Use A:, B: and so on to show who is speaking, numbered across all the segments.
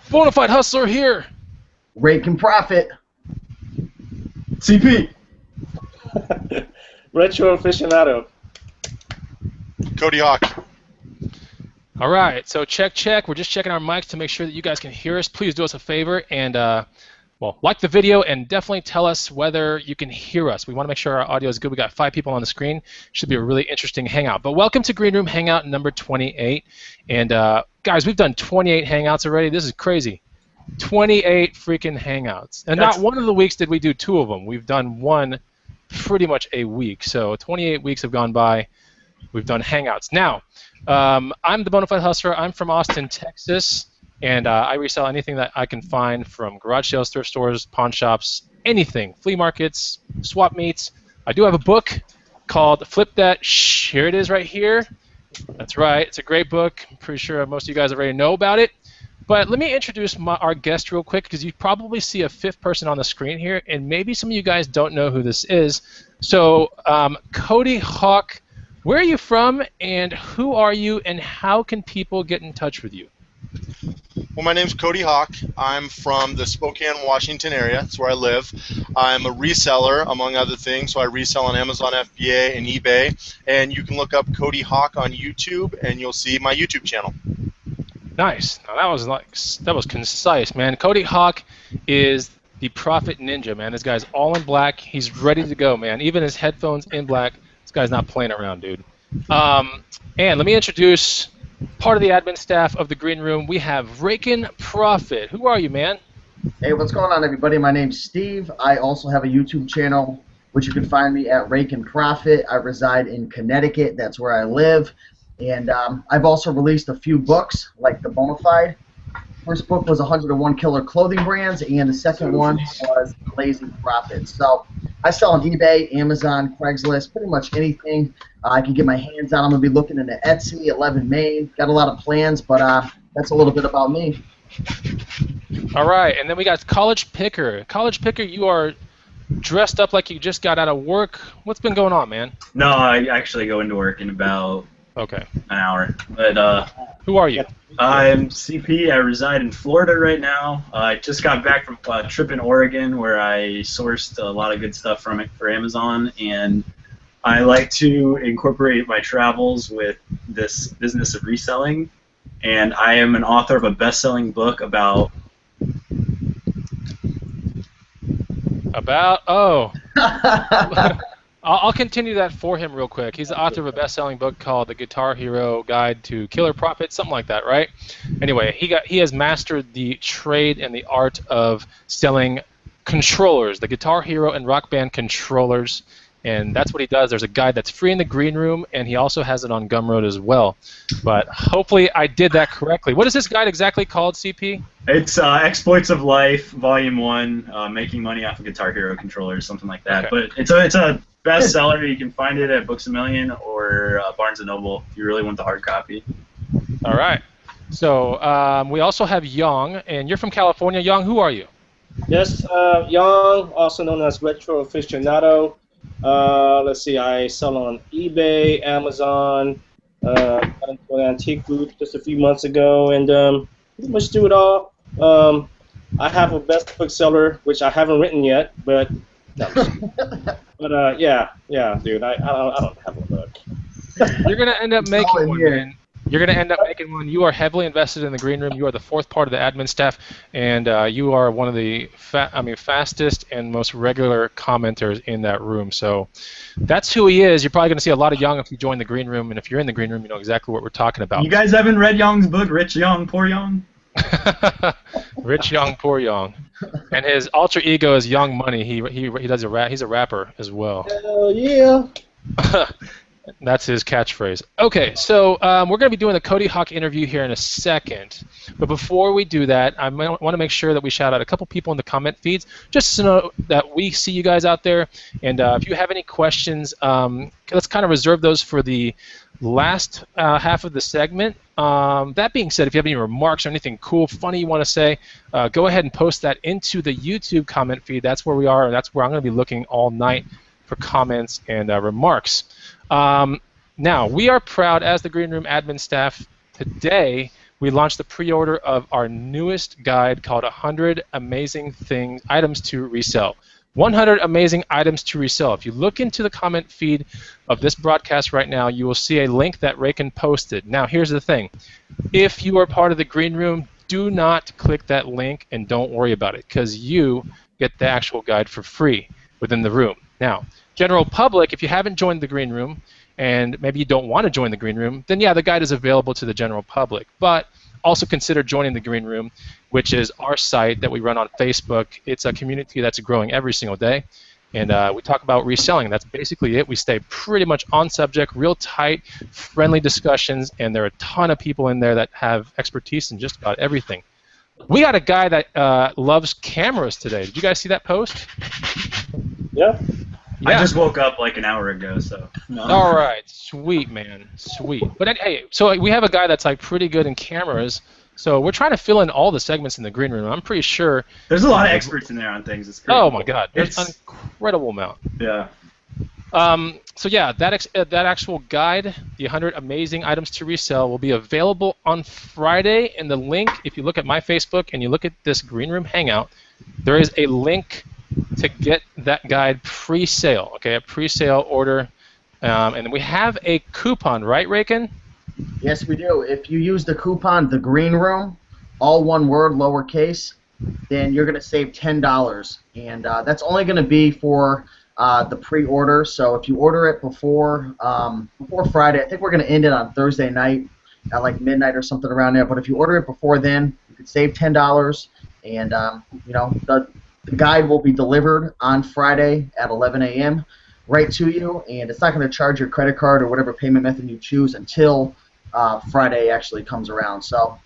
A: Bonafide Hustler here.
B: RAIKEN Profit.
C: CP.
D: Retro aficionado.
E: Cody Hawk.
A: All right, so check. We're just checking our mics to make sure that you guys can hear us. Please do us a favor and, well, like the video and definitely tell us whether you can hear us. We want to make sure our audio is good. We got 5 people on the screen. Should be a really interesting hangout. But welcome to Green Room Hangout number 28. And guys, we've done 28 hangouts already. This is crazy. 28 freaking hangouts. And not one of the weeks did we do 2 of them. We've done one pretty much a week. So 28 weeks have gone by. We've done hangouts. Now, I'm the Bonafide Hustler. I'm from Austin, Texas, and I resell anything that I can find from garage sales, thrift stores, pawn shops, anything, flea markets, swap meets. I do have a book called Flip That. Here it is right here. That's right. It's a great book. I'm pretty sure most of you guys already know about it. But let me introduce our guest real quick because you probably see a 5th person on the screen here, and maybe some of you guys don't know who this is. So Cody Hawk, where are you from, and who are you, and how can people get in touch with you?
E: Well, my name's Cody Hawk. I'm from the Spokane, Washington area. That's where I live. I'm a reseller, among other things, so I resell on Amazon FBA and eBay. And you can look up Cody Hawk on YouTube, and you'll see my YouTube channel.
A: Nice. Now that was concise, man. Cody Hawk is the Profit Ninja, man. This guy's all in black. He's ready to go, man. Even his headphones in black. This guy's not playing around, dude. And let me introduce part of the admin staff of the Green Room. We have RAIKEN Profit. Who are you, man?
B: Hey, what's going on, everybody? My name's Steve. I also have a YouTube channel, which you can find me at RAIKEN Profit. I reside in Connecticut. That's where I live. And I've also released a few books, like the Bonafide. First book was 101 Killer Clothing Brands, and the second one was Lazy Profit. So I sell on eBay, Amazon, Craigslist, pretty much anything I can get my hands on. I'm going to be looking into Etsy, 11 Main. Got a lot of plans, but that's a little bit about me.
A: All right, and then we got College Picker. College Picker, you are dressed up like you just got out of work. What's been going on, man?
C: No, I actually go into work in about an hour. But
A: who are you?
C: I'm CP. I reside in Florida right now. I just got back from a trip in Oregon where I sourced a lot of good stuff from it for Amazon, and I like to incorporate my travels with this business of reselling. And I am an author of a best-selling book about
A: I'll continue that for him real quick. He's the author of a best-selling book called The Guitar Hero Guide to Killer Profit, something like that, right? Anyway, he has mastered the trade and the art of selling controllers, the Guitar Hero and Rock Band controllers, and that's what he does. There's a guide that's free in the Green Room, and he also has it on Gumroad as well. But hopefully I did that correctly. What is this guide exactly called, CP?
C: It's Exploits of Life, Volume 1, Making Money Off of Guitar Hero Controllers, something like that.
A: Okay.
C: But it's a bestseller. You can find it at Books A Million or Barnes & Noble if you really want the hard copy.
A: All right. So we also have Young, and you're from California. Young, who are you?
D: Yes, Young, also known as Retro Aficionado. Let's see, I sell on eBay, Amazon, got into an antique booth just a few months ago, and pretty much do it all. I have a best book seller, which I haven't written yet, but no. But yeah, dude, I don't have a book.
A: You're gonna end up making one, man. You're gonna end up making one. You are heavily invested in the Green Room. You are the 4th part of the admin staff, and you are one of the fastest and most regular commenters in that room. So that's who he is. You're probably gonna see a lot of Young if you join the Green Room, and if you're in the Green Room, you know exactly what we're talking about.
C: You guys haven't read Young's book, Rich Young, Poor Young?
A: Rich Young, Poor Young, and his alter ego is Young Money. He does he's a rapper as well.
D: Hell yeah.
A: That's his catchphrase. Okay, so we're going to be doing the Cody Hawk interview here in a second. But before we do that, I want to make sure that we shout out a couple people in the comment feeds, just to know that we see you guys out there. And if you have any questions, let's kind of reserve those for the last half of the segment. That being said, if you have any remarks or anything cool, funny you want to say, go ahead and post that into the YouTube comment feed. That's where we are, and that's where I'm going to be looking all night for comments and remarks. Now, we are proud as the Green Room admin staff today we launched the pre-order of our newest guide called 100 Amazing Items to Resell. 100 amazing items to resell. If you look into the comment feed of this broadcast right now, you will see a link that RAIKEN posted. Now, here's the thing. If you are part of the green room, do not click that link and don't worry about it, because you get the actual guide for free within the room. Now, general public, if you haven't joined the green room, and maybe you don't want to join the green room, then yeah, the guide is available to the general public. But also consider joining the green room, which is our site that we run on Facebook. It's a community that's growing every single day, and we talk about reselling. That's basically it. We stay pretty much on subject, real tight, friendly discussions, and there are a ton of people in there that have expertise in just about everything. We got a guy that loves cameras today. Did you guys see that post?
D: Yeah.
C: I just woke up like an hour ago, so. No.
A: All right, sweet, man, sweet. But hey, so we have a guy that's like pretty good in cameras. So we're trying to fill in all the segments in the green room. I'm pretty sure.
C: There's a lot of experts in there on things. It's pretty
A: Oh
C: cool.
A: my God, there's an incredible amount.
C: Yeah.
A: So yeah, that actual guide, the 100 amazing items to resell, will be available on Friday. And the link, if you look at my Facebook and you look at this green room hangout, there is a link to get that guide pre-sale. Okay, a pre-sale order, and we have a coupon, right, RAIKEN?
B: Yes, we do. If you use the coupon The Green Room, all one word, lowercase, then you're going to save $10, and that's only going to be for the pre-order. So if you order it before Friday, I think we're going to end it on Thursday night at like midnight or something around there. But if you order it before then, you could save $10, and you know, the guide will be delivered on Friday at 11 a.m. right to you, and it's not going to charge your credit card or whatever payment method you choose until Friday actually comes around. So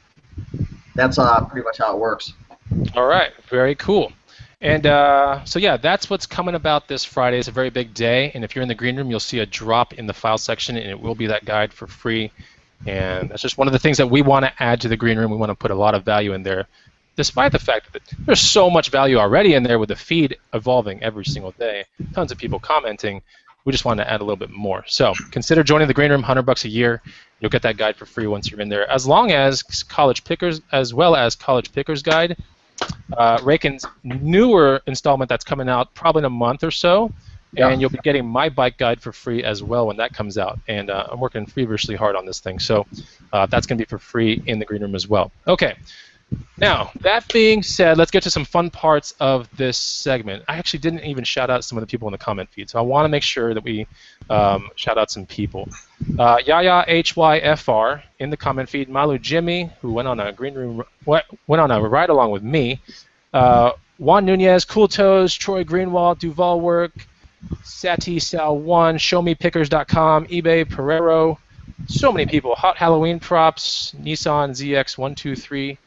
B: that's pretty much how it works.
A: All right, very cool. And so yeah, that's what's coming about this Friday. It's a very big day, and if you're in the green room, you'll see a drop in the file section, and it will be that guide for free. And that's just one of the things that we want to add to the green room. We want to put a lot of value in there, despite the fact that there's so much value already in there with the feed evolving every single day. Tons of people commenting. We just want to add a little bit more. So consider joining the green room, $100 a year. You'll get that guide for free once you're in there, as long as College Pickers, as well as College Pickers Guide. RAIKEN's newer installment that's coming out probably in a month or so, and you'll be getting my bike guide for free as well when that comes out. And I'm working feverishly hard on this thing, so that's going to be for free in the green room as well. Okay. Now, that being said, let's get to some fun parts of this segment. I actually didn't even shout out some of the people in the comment feed, so I want to make sure that we shout out some people. Yaya HYFR in the comment feed. Malu Jimmy, who went on a went on a ride along with me. Juan Nunez, Cool Toes, Troy Greenwald, Duval Work, Sati Sal1, ShowMePickers.com, eBay Pereiro. So many people. Hot Halloween Props, Nissan ZX123.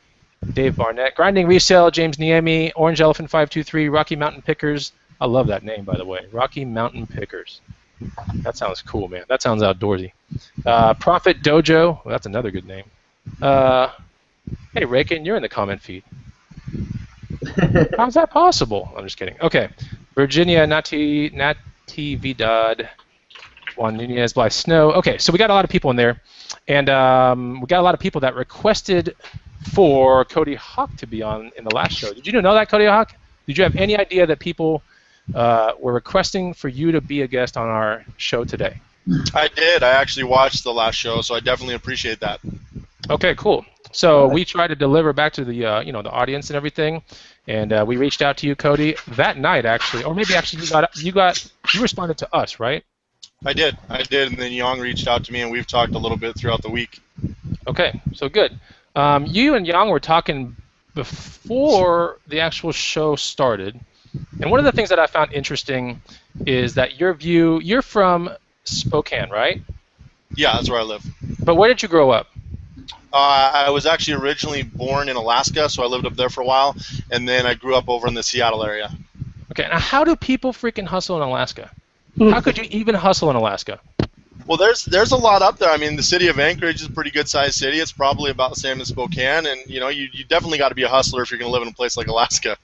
A: Dave Barnett, Grinding Resale, James Niemi, Orange Elephant 523, Rocky Mountain Pickers. I love that name, by the way. Rocky Mountain Pickers. That sounds cool, man. That sounds outdoorsy. Profit Dojo. Well, that's another good name. Hey, RAIKEN, you're in the comment feed. How's that possible? I'm just kidding. Okay. Virginia Natividad, Juan Nunez, Blythe Snow. Okay, so we got a lot of people in there. And we got a lot of people that requested for Cody Hawk to be on in the last show. Did you know that, Cody Hawk? Did you have any idea that people were requesting for you to be a guest on our show today?
E: I did. I actually watched the last show, so I definitely appreciate that.
A: Okay, cool. So we tried to deliver back to the the audience and everything, and we reached out to you, Cody, that night actually, or maybe actually you responded to us, right?
E: I did, and then Yang reached out to me, and we've talked a little bit throughout the week.
A: Okay, so good. You and Yang were talking before the actual show started, and one of the things that I found interesting is that you're from Spokane, right?
E: Yeah, that's where I live.
A: But where did you grow up?
E: I was actually originally born in Alaska, so I lived up there for a while, and then I grew up over in the Seattle area.
A: Okay, now how do people freaking hustle in Alaska? How could you even hustle in Alaska?
E: Well, there's a lot up there. I mean, the city of Anchorage is a pretty good-sized city. It's probably about the same as Spokane, and you definitely got to be a hustler if you're going to live in a place like Alaska.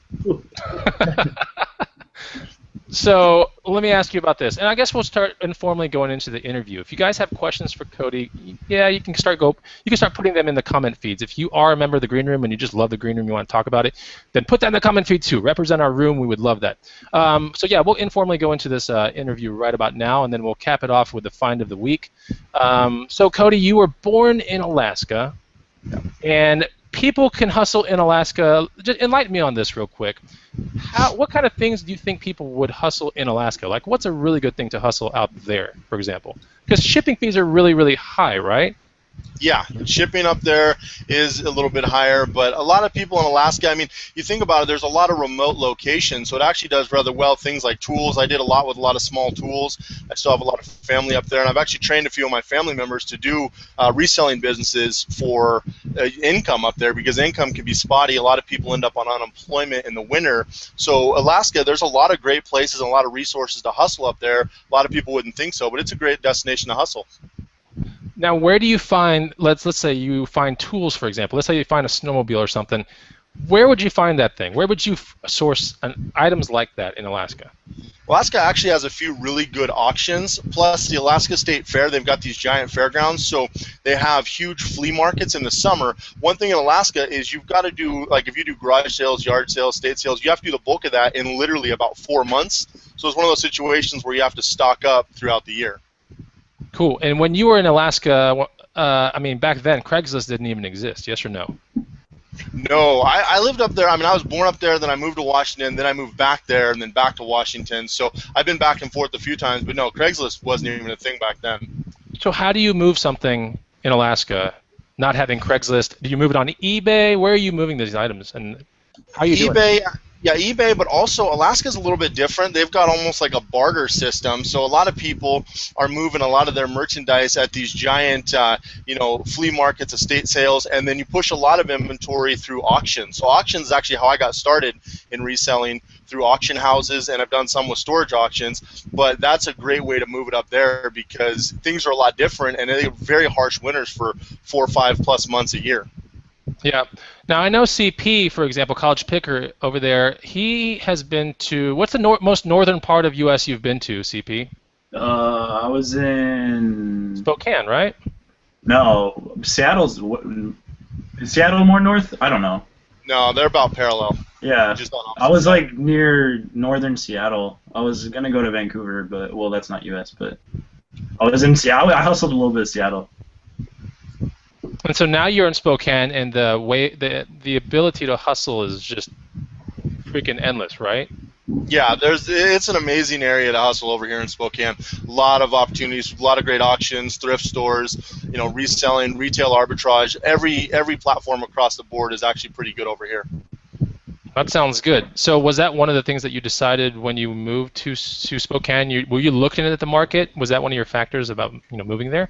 A: So let me ask you about this, and I guess we'll start informally going into the interview. If you guys have questions for Cody, yeah, you can start putting them in the comment feeds. If you are a member of the Green Room and you just love the Green Room, you want to talk about it, then put that in the comment feed too. Represent our room, we would love that. So yeah, we'll informally go into this interview right about now, and then we'll cap it off with the find of the week. So Cody, you were born in Alaska, and people can hustle in Alaska. Just enlighten me on this real quick. What kind of things do you think people would hustle in Alaska? Like, what's a really good thing to hustle out there, for example? Because shipping fees are really, really high, right?
E: Yeah, shipping up there is a little bit higher, but a lot of people in Alaska, I mean, you think about it, there's a lot of remote locations, so it actually does rather well. Things like tools, I did a lot with a lot of small tools. I still have a lot of family up there, and I've actually trained a few of my family members to do reselling businesses for income up there, because income can be spotty. A lot of people end up on unemployment in the winter. So Alaska, there's a lot of great places and a lot of resources to hustle up there. A lot of people wouldn't think so, but it's a great destination to hustle.
A: Now, where do you find, let's say you find tools, for example. Let's say you find a snowmobile or something. Where would you find that thing? Where would you source items like that in Alaska?
E: Alaska actually has a few really good auctions, plus the Alaska State Fair, they've got these giant fairgrounds, so they have huge flea markets in the summer. One thing in Alaska is you've got to do, like if you do garage sales, yard sales, state sales, you have to do the bulk of that in literally about 4 months. So it's one of those situations where you have to stock up throughout the year.
A: Cool. And when you were in Alaska, I mean, back then, Craigslist didn't even exist, yes or no?
E: No, I lived up there. I mean, I was born up there, then I moved to Washington, then I moved back there, and then back to Washington. So I've been back and forth a few times, but no, Craigslist wasn't even a thing back then.
A: So how do you move something in Alaska not having Craigslist? Do you move it on eBay? Where are you moving these items, and how are you doing it?
E: Yeah, eBay, but also Alaska's a little bit different. They've got almost like a barter system, so a lot of people are moving a lot of their merchandise at these giant, flea markets, estate sales, and then you push a lot of inventory through auctions. So auctions is actually how I got started in reselling, through auction houses, and I've done some with storage auctions, but that's a great way to move it up there because things are a lot different, and they're very harsh winters for 4 or 5 plus months a year.
A: Yeah. Now, I know CP, for example, College Picker over there, he has been to, what's the most northern part of U.S. you've been to, CP?
C: I was in...
A: Spokane, right?
C: No, Seattle's... Is Seattle more north? I don't know.
E: No, they're about parallel.
C: Yeah,
E: Just on
C: I was like near northern Seattle. I was going to go to Vancouver, but, well, that's not U.S., but I was in Seattle. I hustled a little bit of Seattle.
A: And so now you're in Spokane, and the ability to hustle is just freaking endless, right?
E: Yeah, it's an amazing area to hustle over here in Spokane. A lot of opportunities, a lot of great auctions, thrift stores, reselling, retail arbitrage. Every platform across the board is actually pretty good over here.
A: That sounds good. So was that one of the things that you decided when you moved to Spokane? Were you looking at the market? Was that one of your factors about moving there?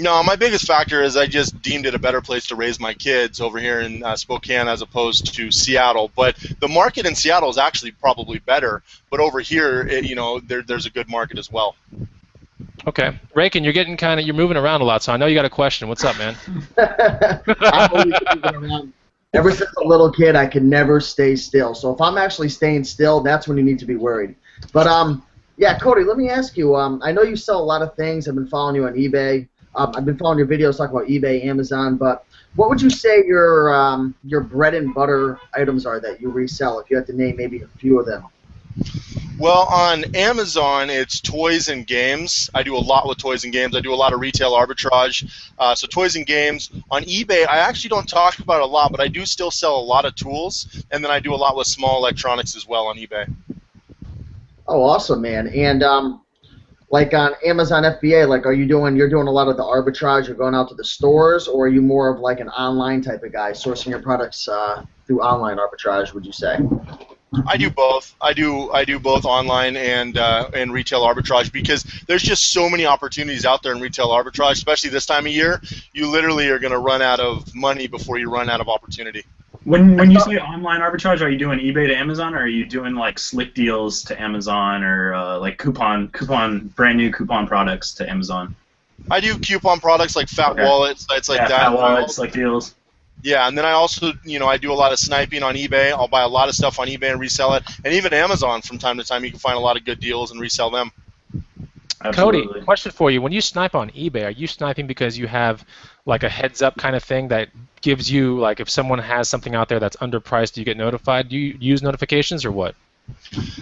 E: No, my biggest factor is I just deemed it a better place to raise my kids over here in Spokane as opposed to Seattle. But the market in Seattle is actually probably better. But over here, there's a good market as well.
A: Okay, RAIKEN, you're moving around a lot, so I know you got a question. What's up, man?
B: I'm always moving around. Ever since a little kid, I can never stay still. So if I'm actually staying still, that's when you need to be worried. But yeah, Cody, let me ask you. I know you sell a lot of things. I've been following you on eBay. I've been following your videos talking about eBay, Amazon, but what would you say your bread and butter items are that you resell, if you had to name maybe a few of them?
E: Well, on Amazon, it's toys and games. I do a lot with toys and games. I do a lot of retail arbitrage. So toys and games. On eBay, I actually don't talk about it a lot, but I do still sell a lot of tools, and then I do a lot with small electronics as well on eBay.
B: Oh, awesome, man. And like on Amazon FBA, like you're doing a lot of the arbitrage, you're going out to the stores, or are you more of like an online type of guy, sourcing your products through online arbitrage, would you say?
E: I do both. I do both online and retail arbitrage because there's just so many opportunities out there in retail arbitrage, especially this time of year. You literally are going to run out of money before you run out of opportunity.
C: When you say online arbitrage, are you doing eBay to Amazon, or are you doing like slick deals to Amazon, or like brand new coupon products to Amazon?
E: I do coupon products like Fat Wallets, sites like that.
C: Fat Wallets, slick deals.
E: Yeah, and then I also, I do a lot of sniping on eBay. I'll buy a lot of stuff on eBay and resell it. And even Amazon from time to time, you can find a lot of good deals and resell them.
A: Cody,
C: Absolutely.
A: question for you. When you snipe on eBay, are you sniping because you have like a heads up kind of thing that gives you, like, if someone has something out there that's underpriced, do you get notified? Do you use notifications or what?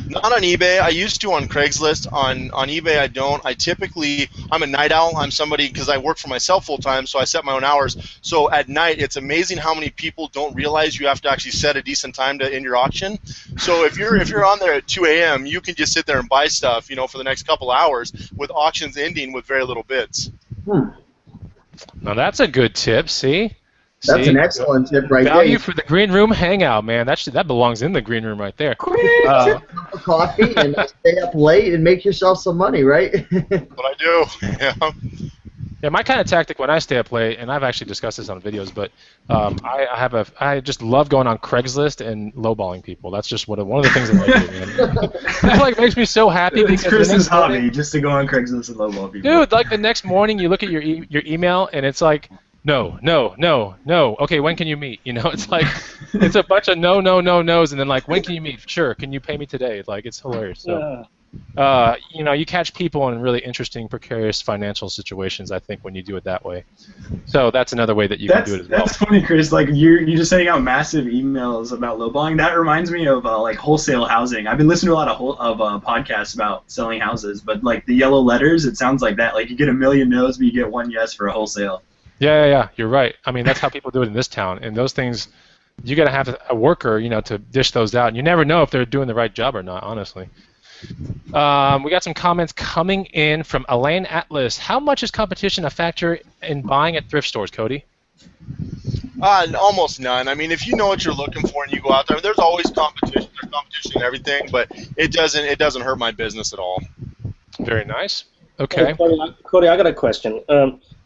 E: Not on eBay. I used to on Craigslist. On eBay, I don't. I'm a night owl. I'm somebody, because I work for myself full time, so I set my own hours. So at night, it's amazing how many people don't realize you have to actually set a decent time to end your auction. So if you're on there at 2 a.m., you can just sit there and buy stuff, for the next couple hours, with auctions ending with very little bids.
A: Now that's a good tip. See?
B: That's an excellent tip right there.
A: Value for the green room hangout, man. That belongs in the green room right there.
B: For coffee and stay up late and make yourself some money, right?
E: What I do. Yeah.
A: Yeah, my kind of tactic when I stay up late, and I've actually discussed this on videos, but I just love going on Craigslist and lowballing people. That's just one of the things that I do, man. That like makes me so happy.
C: It's
A: because
C: Chris's hobby, just to go on Craigslist and lowball people.
A: Dude, like the next morning, you look at your email, and it's like, no. Okay, when can you meet? It's like it's a bunch of no's, and then like, when can you meet? Sure, can you pay me today? Like, it's hilarious. So, you catch people in really interesting, precarious financial situations, I think, when you do it that way. So that's another way that you can do it as well.
C: That's funny, Chris. Like you're just sending out massive emails about lowballing. That reminds me of like wholesale housing. I've been listening to a lot of podcasts about selling houses, but like the yellow letters, it sounds like that. Like you get a million no's, but you get one yes for a wholesale.
A: Yeah, you're right. I mean, that's how people do it in this town. And those things, you got to have a worker, to dish those out. And you never know if they're doing the right job or not, honestly. We got some comments coming in from Elaine Atlas. How much is competition a factor in buying at thrift stores, Cody?
E: Almost none. I mean, if you know what you're looking for and you go out there, there's always competition. There's competition and everything, but it doesn't hurt my business at all.
A: Very nice. Okay.
D: Cody, I got a question.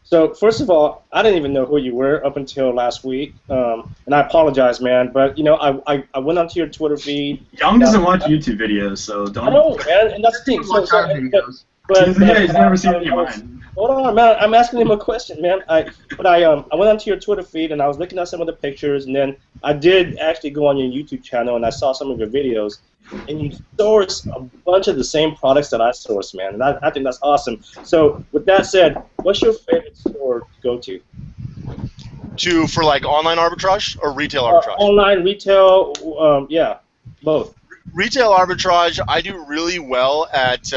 D: So first of all, I didn't even know who you were up until last week, and I apologize, man. But I went onto your Twitter feed.
C: Young doesn't watch YouTube videos, so don't.
D: I know, man, and that's the thing.
C: He's never seen any of mine.
D: Hold on, man. I'm asking him a question, man. I went onto your Twitter feed and I was looking at some of the pictures, and then I did actually go on your YouTube channel and I saw some of your videos, and you source a bunch of the same products that I source, man. And I think that's awesome. So with that said, what's your favorite store to go to?
E: For like online arbitrage or retail arbitrage?
D: Online, retail, yeah, both.
E: Retail arbitrage, I do really well at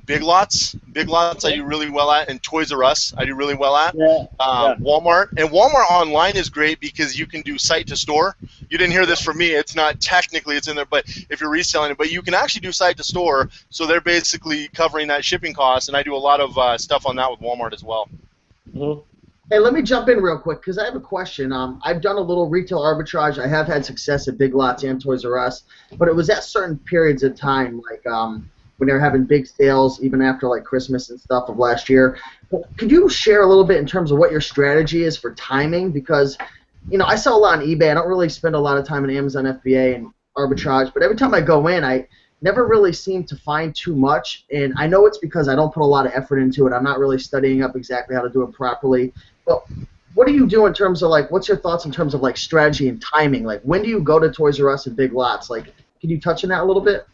E: Big Lots. Big Lots I do really well at, and Toys R Us I do really well at.
D: Yeah.
E: Walmart. And Walmart online is great because you can do site to store. You didn't hear this from me. It's not technically it's in there, but if you're reselling it, but you can actually do site to store. So they're basically covering that shipping cost, and I do a lot of stuff on that with Walmart as well.
D: Mm-hmm.
B: Hey, let me jump in real quick because I have a question. I've done a little retail arbitrage. I have had success at Big Lots and Toys R Us, but it was at certain periods of time, like when they were having big sales, even after like Christmas and stuff of last year. Could you share a little bit in terms of what your strategy is for timing? Because, I sell a lot on eBay. I don't really spend a lot of time on Amazon FBA and arbitrage, but every time I go in, I never really seem to find too much, and I know it's because I don't put a lot of effort into it. I'm not really studying up exactly how to do it properly. But what do you do in terms of, like, what's your thoughts in terms of, like, strategy and timing? Like, when do you go to Toys R Us and Big Lots? Like, can you touch on that a little bit?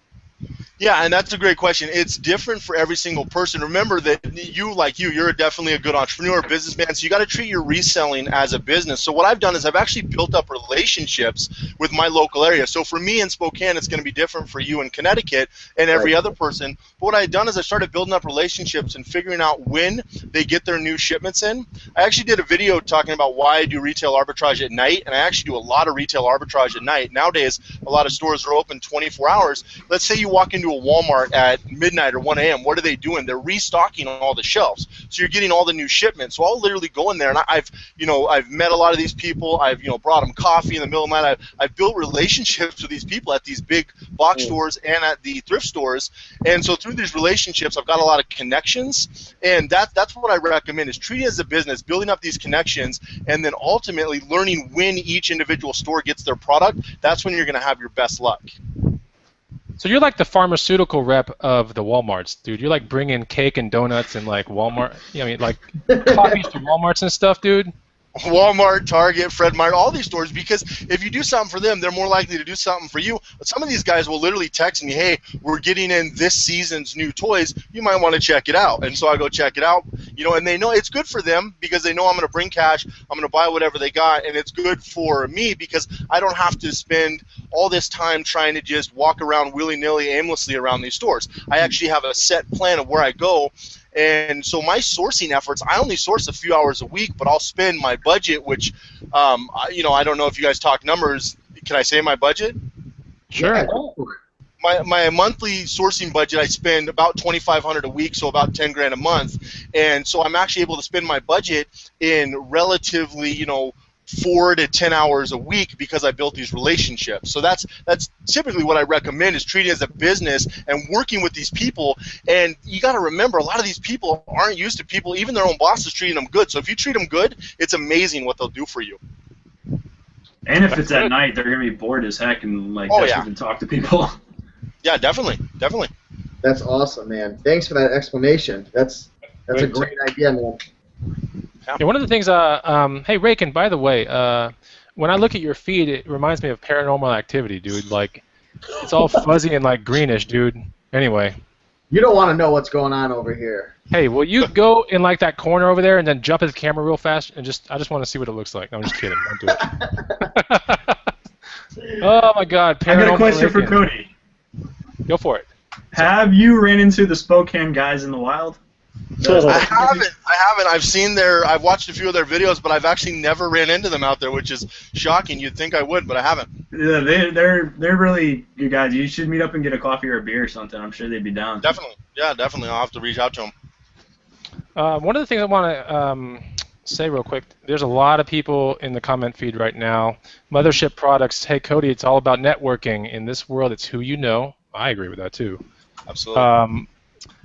E: Yeah, and that's a great question. It's different for every single person. Remember that you're definitely a good entrepreneur, businessman, so you got to treat your reselling as a business. So what I've done is I've actually built up relationships with my local area. So for me in Spokane, it's going to be different for you in Connecticut and every other person. But what I've done is I started building up relationships and figuring out when they get their new shipments in. I actually did a video talking about why I do retail arbitrage at night, and I actually do a lot of retail arbitrage at night. Nowadays, a lot of stores are open 24 hours. Let's say you walk into a Walmart at midnight or 1 a.m. What are they doing? They're restocking all the shelves. So you're getting all the new shipments. So I'll literally go in there, and I've met a lot of these people. I've brought them coffee in the middle of the night. I've built relationships with these people at these big box stores and at the thrift stores. And so through these relationships, I've got a lot of connections. And that's what I recommend is treat it as a business, building up these connections, and then ultimately learning when each individual store gets their product. That's when you're going to have your best luck.
A: So you're like the pharmaceutical rep of the Walmarts, dude. You're like bringing cake and donuts and like Walmart, like coffees to Walmarts and stuff, dude.
E: Walmart, Target, Fred Meyer, all these stores, because if you do something for them, they're more likely to do something for you. But some of these guys will literally text me, hey, we're getting in this season's new toys. You might want to check it out. And so I go check it out, and they know it's good for them because they know I'm going to bring cash, I'm going to buy whatever they got, and it's good for me because I don't have to spend all this time trying to just walk around willy-nilly, aimlessly around these stores. I actually have a set plan of where I go. And so my sourcing efforts, I only source a few hours a week, but I'll spend my budget, which, I don't know if you guys talk numbers. Can I say my budget?
A: Sure.
B: Yeah.
E: My monthly sourcing budget, I spend about $2,500 a week, so about $10 grand a month. And so I'm actually able to spend my budget in relatively, 4 to 10 hours a week because I built these relationships. So that's typically what I recommend, is treating it as a business and working with these people. And you got to remember, a lot of these people aren't used to people, even their own bosses, treating them good. So if you treat them good, it's amazing what they'll do for you.
C: And if it's at night, they're gonna be bored as heck and desperate to talk to people.
E: Yeah, definitely.
B: That's awesome, man. Thanks for that explanation. That's a great idea, man.
A: Yeah, one of the things, hey, RAIKEN, by the way, when I look at your feed, it reminds me of Paranormal Activity, dude. Like, it's all fuzzy and, like, greenish, dude. Anyway.
B: You don't want to know what's going on over here.
A: Hey, will you go in, like, that corner over there and then jump at the camera real fast? And I just want to see what it looks like. No, I'm just kidding. Don't do it. Oh, my God.
C: I got a question
A: RAIKEN.
C: for Cody.
A: Go for it.
C: Have you ran into the Spokane guys in the wild?
E: I haven't. I've watched a few of their videos, but I've actually never ran into them out there, which is shocking. You'd think I would, but I haven't.
C: Yeah, they're really good guys. You should meet up and get a coffee or a beer or something. I'm sure they'd be down.
E: Definitely. Yeah, definitely. I'll have to reach out to them.
A: One of the things I want to say real quick, there's a lot of people in the comment feed right now. Mothership Products, hey, Cody, it's all about networking. In this world, it's who you know. I agree with that, too.
E: Absolutely.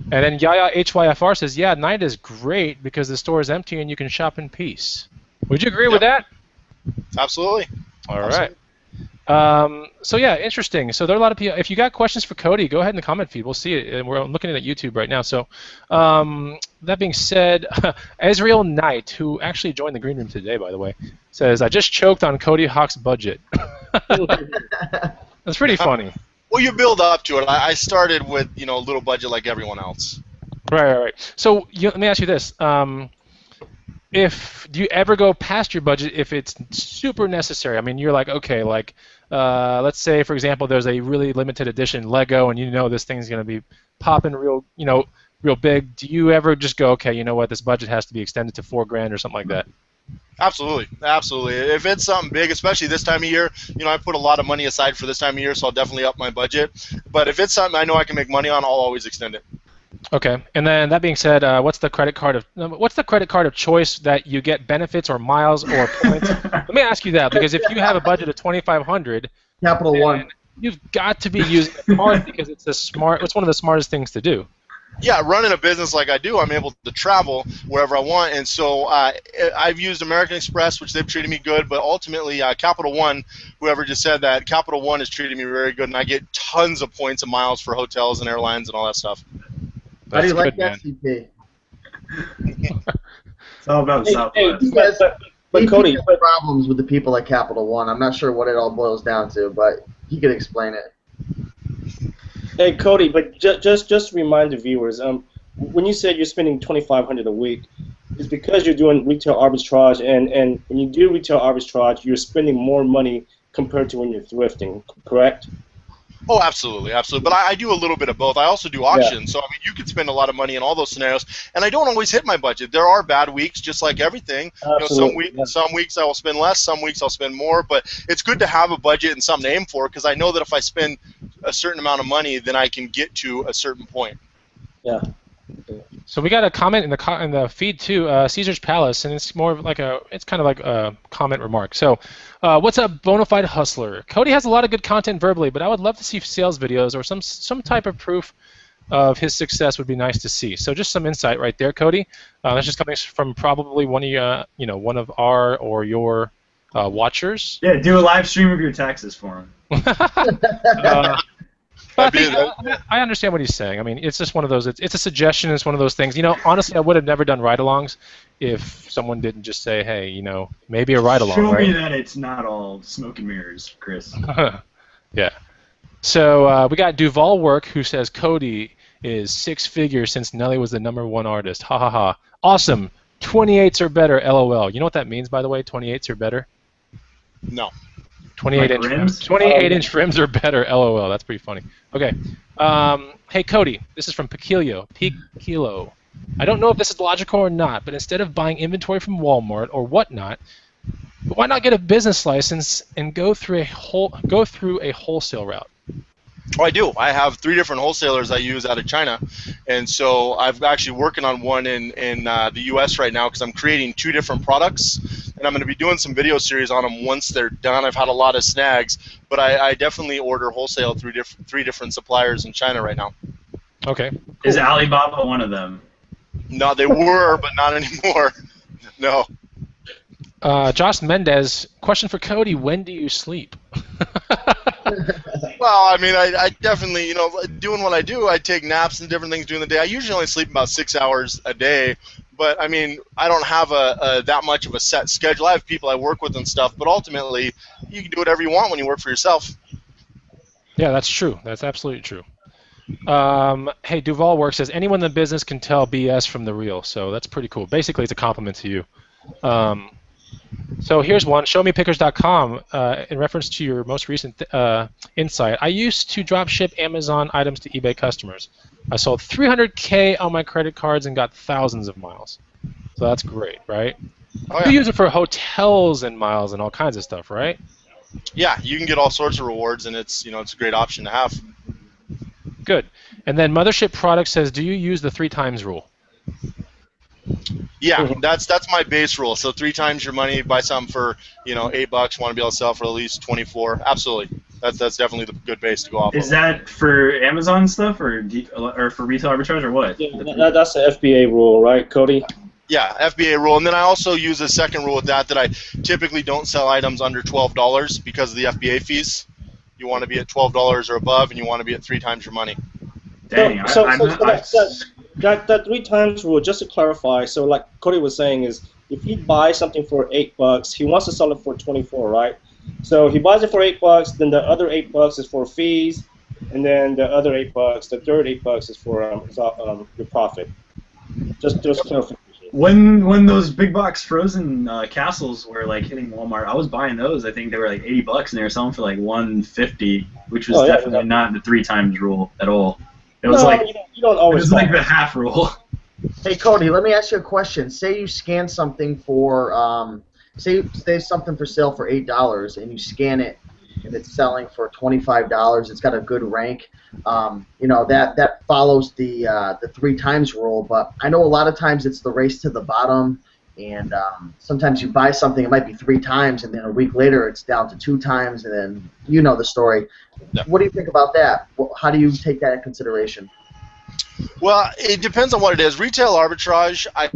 A: And then Yaya HYFR says, yeah, night is great because the store is empty and you can shop in peace. Would you agree with that?
E: Absolutely.
A: All right. So, yeah, interesting. So there are a lot of people. If you got questions for Cody, go ahead in the comment feed. We'll see it. And we're looking at YouTube right now. So that being said, Ezreal Knight, who actually joined the green room today, by the way, says, I just choked on Cody Hawk's budget. That's pretty funny.
E: Well, you build up to it. I started with, a little budget like everyone else.
A: Right. So let me ask you this. Do you ever go past your budget if it's super necessary? I mean, you're like, okay, let's say, for example, there's a really limited edition Lego and this thing's going to be popping real big. Do you ever just go, okay, you know what, this budget has to be extended to $4,000 or something like that?
E: Absolutely. If it's something big, especially this time of year, I put a lot of money aside for this time of year, so I'll definitely up my budget. But if it's something I know I can make money on, I'll always extend it.
A: Okay. And then that being said, what's the credit card of choice that you get benefits or miles or points? Let me ask you that, because if you have a budget of $2,500,
B: Capital One,
A: you've got to be using the card because it's one of the smartest things to do.
E: Yeah, running a business like I do, I'm able to travel wherever I want, and so I've used American Express, which they've treated me good, but ultimately Capital One, whoever just said that, Capital One has treated me very good, and I get tons of points and miles for hotels and airlines and all that stuff.
B: How do you like
A: man.
B: that, CP?
C: It's all about Southwest.
B: But
D: Cody,
B: has problems with the people at Capital One. I'm not sure what it all boils down to, but he could explain it.
D: Hey, Cody, but just remind the viewers, when you said you're spending $2,500 a week, it's because you're doing retail arbitrage, and when you do retail arbitrage, you're spending more money compared to when you're thrifting, correct?
E: Oh, absolutely. But I do a little bit of both. I also do auctions, so you could spend a lot of money in all those scenarios, and I don't always hit my budget. There are bad weeks, just like everything.
D: Absolutely.
E: Some weeks I will spend less, some weeks I'll spend more, but it's good to have a budget and something to aim for, because I know that if I spend a certain amount of money, then I can get to a certain point.
D: Yeah.
A: So we got a comment in the feed too, Caesar's Palace, and it's kind of like a comment remark. So, what's up, Bonafide Hustler? Cody has a lot of good content verbally, but I would love to see sales videos or some type of proof of his success would be nice to see. So just some insight right there, Cody. That's just coming from probably one of our or your watchers.
C: Yeah, do a live stream of your taxes for him.
A: But I understand what he's saying. I mean, it's just one of those. It's a suggestion. It's one of those things. You know, honestly, I would have never done ride-alongs if someone didn't just say, "Hey, you know, maybe a ride-along."
C: Show
A: right?
C: me that it's not all smoke and mirrors, Chris.
A: Yeah. So we got Duval Work, who says Cody is 6 figures since Nelly was the #1 artist. Ha ha ha. Awesome. 28s or better. LOL. You know what that means, by the way? 28s or better.
E: No.
A: 28-inch rims. 28-inch rims or better. LOL. That's pretty funny. Okay. Hey Cody, this is from Pequilio. Pequilo. I don't know if this is logical or not, but instead of buying inventory from Walmart or whatnot, why not get a business license and go through a wholesale route?
E: Oh, I do. I have 3 different wholesalers I use out of China, and so I'm actually working on one in the U.S. right now because I'm creating 2 different products, and I'm going to be doing some video series on them once they're done. I've had a lot of snags, but I definitely order wholesale through 3 different suppliers in China right now.
A: Okay. Cool.
C: Is Alibaba one of them?
E: No, they were, but not anymore. No.
A: Josh Mendez, question for Cody: when do you sleep?
E: Well, I mean, I definitely, you know, doing what I do, I take naps and different things during the day. I usually only sleep about 6 hours a day, but I mean, I don't have that much of a set schedule. I have people I work with and stuff, but ultimately, you can do whatever you want when you work for yourself.
A: Yeah, that's true. That's absolutely true. Hey, Duval Work says anyone in the business can tell BS from the real, so that's pretty cool. Basically, it's a compliment to you. So here's one, showmepickers.com, in reference to your most recent insight. I used to drop ship Amazon items to eBay customers. I sold $300K on my credit cards and got thousands of miles. So that's great, right?
E: Oh, yeah.
A: You use it for hotels and miles and all kinds of stuff, right?
E: Yeah, you can get all sorts of rewards, and it's, you know, it's a great option to have.
A: Good. And then Mothership Product says, do you use the 3 times rule?
E: Yeah, that's my base rule. So 3 times your money, buy something for, you know, $8, want to be able to sell for at least 24. Absolutely, that's definitely the good base to go off.
C: Is that for Amazon stuff or for retail arbitrage or what?
D: Yeah, that's the FBA rule, right, Cody?
E: Yeah, FBA rule, and then I also use a second rule with that I typically don't sell items under $12 because of the FBA fees. You want to be at $12 or above, and you want to be at 3 times your money.
C: Dang,
D: that 3 times rule, just to clarify, so like Cody was saying, is if he buys something for $8, he wants to sell it for 24, right? So he buys it for $8, then the other $8 is for fees, and then the other $8, the third $8 is for your profit. Just clarification.
C: When those big box frozen castles were like hitting Walmart, I was buying those. I think they were like $80, and they were selling for like $150, which was definitely not the 3 times rule at all. It was
D: you don't always.
C: It was like the half rule.
B: Hey Cody, let me ask you a question. Say you scan something for, say something for sale for $8, and you scan it, and it's selling for $25. It's got a good rank. You know, that follows the 3 times rule. But I know a lot of times it's the race to the bottom, and sometimes you buy something, it might be 3 times, and then a week later it's down to 2 times, and then you know the story.
E: Yeah.
B: What do you think about that? How do you take that into consideration?
E: Well, it depends on what it is. Retail arbitrage, I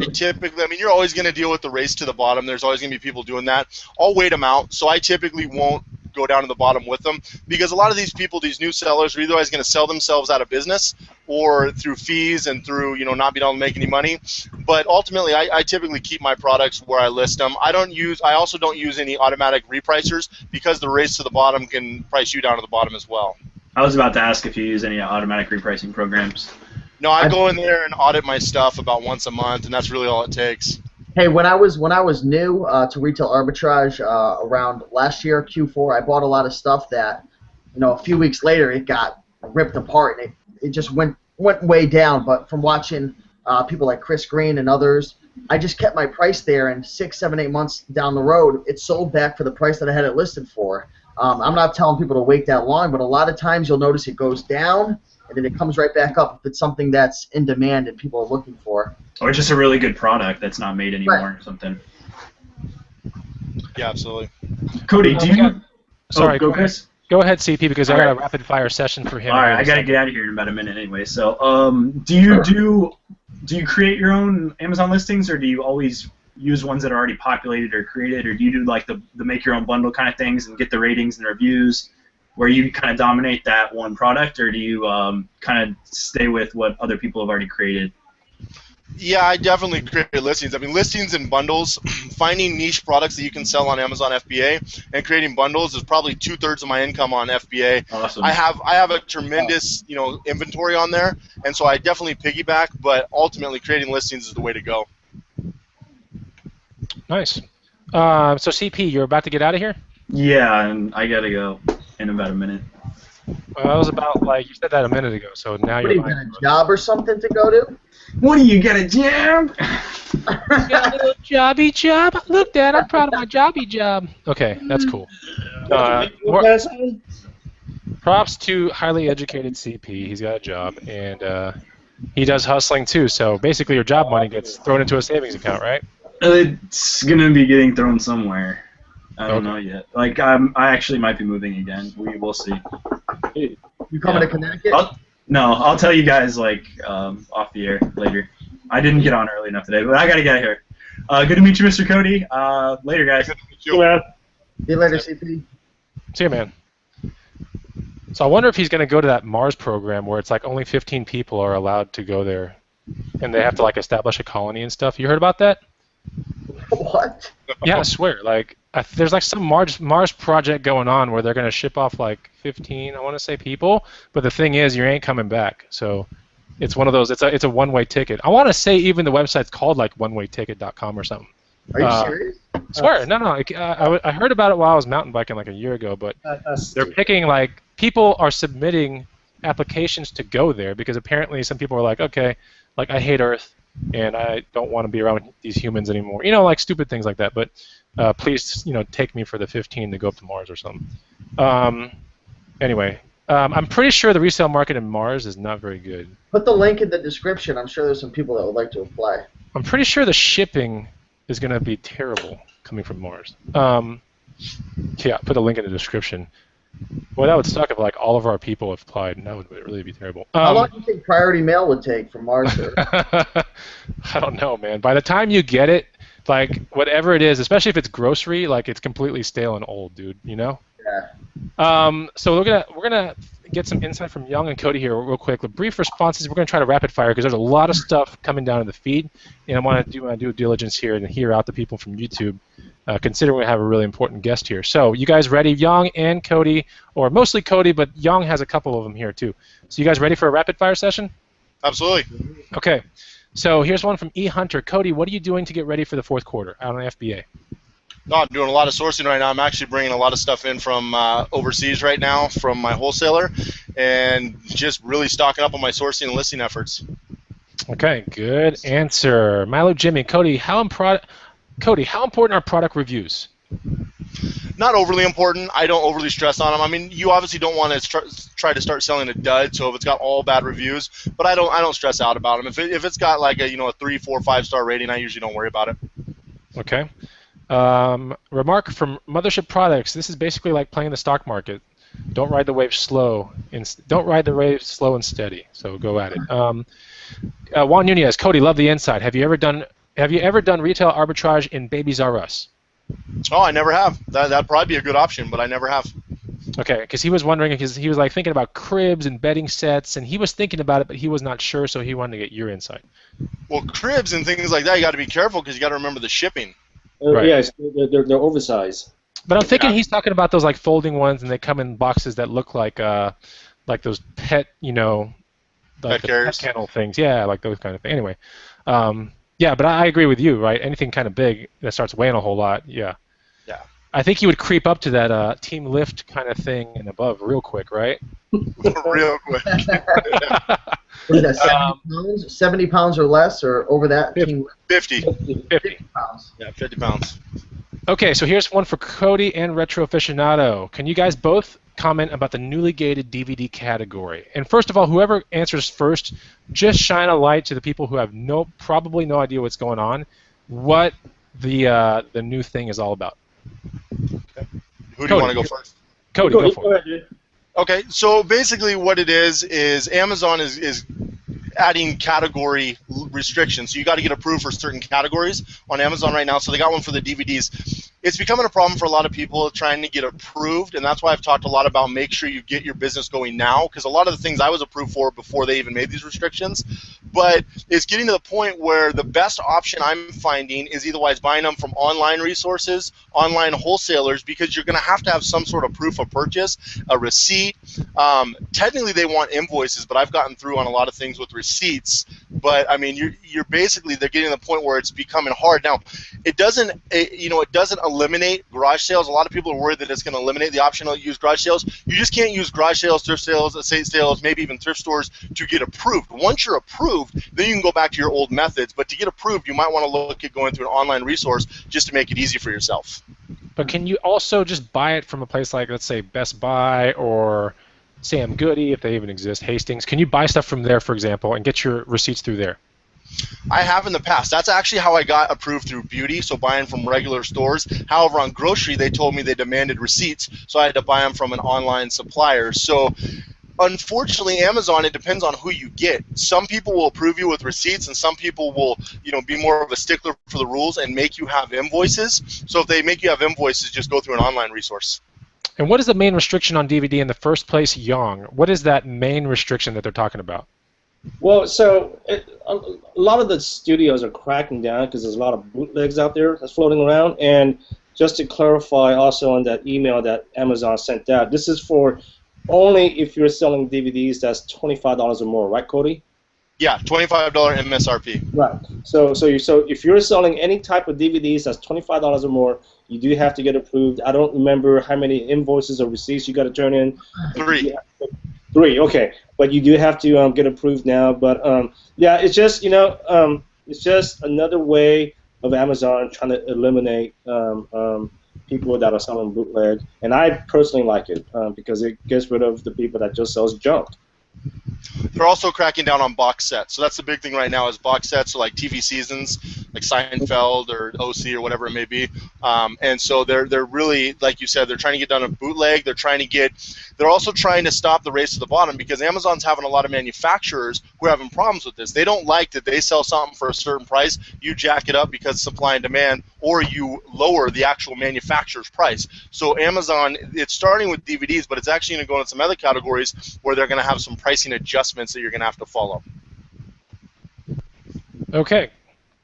E: mean, you're always going to deal with the race to the bottom. There's always going to be people doing that. I'll wait them out, so I typically won't go down to the bottom with them because a lot of these people, these new sellers, are either always going to sell themselves out of business or through fees and through, you know, not being able to make any money. But ultimately, I typically keep my products where I list them. I also don't use any automatic repricers because the race to the bottom can price you down to the bottom as well.
C: I was about to ask if you use any automatic repricing programs.
E: No, I go in there and audit my stuff about once a month, and that's really all it takes.
B: Hey, when I was new to retail arbitrage around last year Q4, I bought a lot of stuff that, you know, a few weeks later it got ripped apart and it just went way down. But from watching people like Chris Green and others, I just kept my price there, and 6, 7, 8 months down the road, it sold back for the price that I had it listed for. I'm not telling people to wait that long, but a lot of times you'll notice it goes down and then it comes right back up if it's something that's in demand and people are looking for.
C: Or just a really good product that's not made anymore or something.
E: Yeah, absolutely.
C: Cody, do you...
A: Sorry,
C: go Chris.
A: Go ahead, CP, because I got a rapid fire session for him.
C: All right, I got to get out of here in about a minute anyway. So, do you create your own Amazon listings, or do you always use ones that are already populated or created, or do you do like the make your own bundle kind of things and get the ratings and reviews? where you kind of dominate that one product, or do you kind of stay with what other people have already created?
E: Yeah, I definitely create listings. I mean, listings and bundles, finding niche products that you can sell on Amazon FBA and creating bundles is probably 2/3 of my income on FBA.
C: Awesome.
E: I have a tremendous, inventory on there, and so I definitely piggyback, but ultimately creating listings is the way to go.
A: Nice. So CP, you're about to get out of here?
C: Yeah, and I gotta go in about a minute.
A: Well, that was about you said that a minute ago, so now
B: What,
A: you're
B: you got a job or something to go to?
C: What do you got a jam?
A: got a little jobby job. Look, Dad, I'm proud of my jobby job. Okay, that's cool. Props to highly educated CP. He's got a job, and he does hustling too. So basically, your job money gets thrown into a savings account, right?
C: It's gonna be getting thrown somewhere. I don't know yet. I actually might be moving again. We'll see.
B: You coming to Connecticut?
C: I'll tell you guys off the air later. I didn't get on early enough today, but I gotta get out of here. Good to meet you, Mr. Cody. Later, guys.
B: See you later, CP.
A: See you, man. So I wonder if he's going to go to that Mars program where it's only 15 people are allowed to go there, and they have to establish a colony and stuff. You heard about that?
B: What?
A: Yeah, I swear. There's some Mars project going on where they're going to ship off 15, I want to say, people. But the thing is, you ain't coming back. So it's one of those. It's a one-way ticket. I want to say even the website's called onewayticket.com or something.
B: Are you serious?
A: I swear. No. I heard about it while I was mountain biking a year ago. But they're picking people are submitting applications to go there because apparently some people are okay, I hate Earth. And I don't want to be around these humans anymore. Stupid things like that. But please, take me for the 15 to go up to Mars or something. Anyway, I'm pretty sure the resale market in Mars is not very good.
B: Put the link in the description. I'm sure there's some people that would like to apply.
A: I'm pretty sure the shipping is going to be terrible coming from Mars. Yeah, put a link in the description. Boy, that would suck if all of our people applied, and that would really be terrible.
B: How long do you think priority mail would take from Mars to Earth?
A: I don't know, man. By the time you get it, whatever it is, especially if it's grocery, it's completely stale and old, dude.
B: Yeah.
A: So we're gonna get some insight from Young and Cody here real quick. The brief responses. We're gonna try to rapid fire because there's a lot of stuff coming down in the feed, and I want to do my due diligence here and hear out the people from YouTube. Considering we have a really important guest here. So you guys ready? Young and Cody, or mostly Cody, but Young has a couple of them here too. So you guys ready for a rapid fire session?
E: Absolutely.
A: Okay. So here's one from E. Hunter. Cody, what are you doing to get ready for the fourth quarter out on FBA?
E: No, I'm doing a lot of sourcing right now. I'm actually bringing a lot of stuff in from overseas right now from my wholesaler and just really stocking up on my sourcing and listing efforts.
A: Okay, good answer. Milo Jimmy, Cody, how important are product reviews?
E: Not overly important. I don't overly stress on them. I mean, you obviously don't want to try to start selling a dud. So if it's got all bad reviews, but I don't stress out about them. If it's got a 3, 4, 5-star rating, I usually don't worry about it.
A: Okay. Remark from Mothership Products. This is basically like playing the stock market. Don't ride the wave slow. Don't ride the wave slow and steady. So go at it. Juan Nunez, Cody, love the insight. Have you ever done retail arbitrage in Babies R Us?
E: Oh, I never have. That'd probably be a good option, but I never have.
A: Okay, because he was wondering, because he was thinking about cribs and bedding sets, and he was thinking about it, but he was not sure, so he wanted to get your insight.
E: Well, cribs and things like that, you got to be careful because you got to remember the shipping.
A: Right.
D: Yes, they're oversized.
A: But I'm thinking he's talking about those folding ones, and they come in boxes that look like those pet,
E: Pet carriers.
A: Pet kennel things. Yeah, like those kind of things. Anyway, yeah, but I agree with you, right? Anything kind of big that starts weighing a whole lot, yeah.
E: Yeah.
A: I think you would creep up to that team lift kind of thing and above real quick, right?
E: Real quick.
B: What is that, 70 pounds or less, or over that?
E: 50.
A: 50
B: pounds.
E: Yeah, 50 pounds.
A: Okay, so here's one for Cody and Retro Aficionado. Can you guys both comment about the newly gated DVD category? And first of all, whoever answers first, just shine a light to the people who have probably no idea what's going on, what the new thing is all about.
E: Okay. Who do you want to go first?
A: Cody, go for it.
E: Okay, so basically what it is Amazon is adding category restrictions. So you got to get approved for certain categories on Amazon right now. So they got one for the DVDs. it's becoming a problem for a lot of people trying to get approved, and that's why I've talked a lot about make sure you get your business going now, because a lot of the things I was approved for before they even made these restrictions, but it's getting to the point where the best option I'm finding is eitherwise buying them from online resources, online wholesalers, because you're going to have some sort of proof of purchase, a receipt. Technically they want invoices, but I've gotten through on a lot of things with receipts. But I mean, you're basically, they're getting to the point where it's becoming hard. Now, it doesn't eliminate garage sales. A lot of people are worried that it's going to eliminate the option to use garage sales. You just can't use garage sales, thrift sales, estate sales, maybe even thrift stores to get approved. Once you're approved, then you can go back to your old methods. But to get approved, you might want to look at going through an online resource just to make it easy for yourself.
A: But can you also just buy it from a place like, let's say, Best Buy or Sam Goody, if they even exist, Hastings? Can you buy stuff from there, for example, and get your receipts through there?
E: I have in the past. That's actually how I got approved through beauty, so buying from regular stores. However, on grocery, they told me they demanded receipts, so I had to buy them from an online supplier. So unfortunately, Amazon, it depends on who you get. Some people will approve you with receipts, and some people will, be more of a stickler for the rules and make you have invoices. So if they make you have invoices, just go through an online resource.
A: And what is the main restriction on DVD in the first place, Yang? What is that main restriction that they're talking about?
D: Well, so a lot of the studios are cracking down because there's a lot of bootlegs out there that's floating around. And just to clarify also on that email that Amazon sent out, this is for only if you're selling DVDs that's $25 or more, right, Cody?
E: Yeah, $25 MSRP.
D: Right. So if you're selling any type of DVDs that's $25 or more, you do have to get approved. I don't remember how many invoices or receipts you got to turn in.
E: 3.
D: 3, okay. But you do have to get approved now. But yeah, it's just it's just another way of Amazon trying to eliminate people that are selling bootleg. And I personally like it because it gets rid of the people that just sells junk.
E: They're also cracking down on box sets. So that's the big thing right now is box sets, so like TV seasons, like Seinfeld or OC or whatever it may be. And so they're really, like you said, they're trying to get down a bootleg. They're also trying to stop the race to the bottom because Amazon's having a lot of manufacturers who are having problems with this. They don't like that they sell something for a certain price, you jack it up because supply and demand, or you lower the actual manufacturer's price. So Amazon, it's starting with DVDs, but it's actually going to go into some other categories where they're going to have some pricing adjustments that you're going to have to follow.
A: Okay,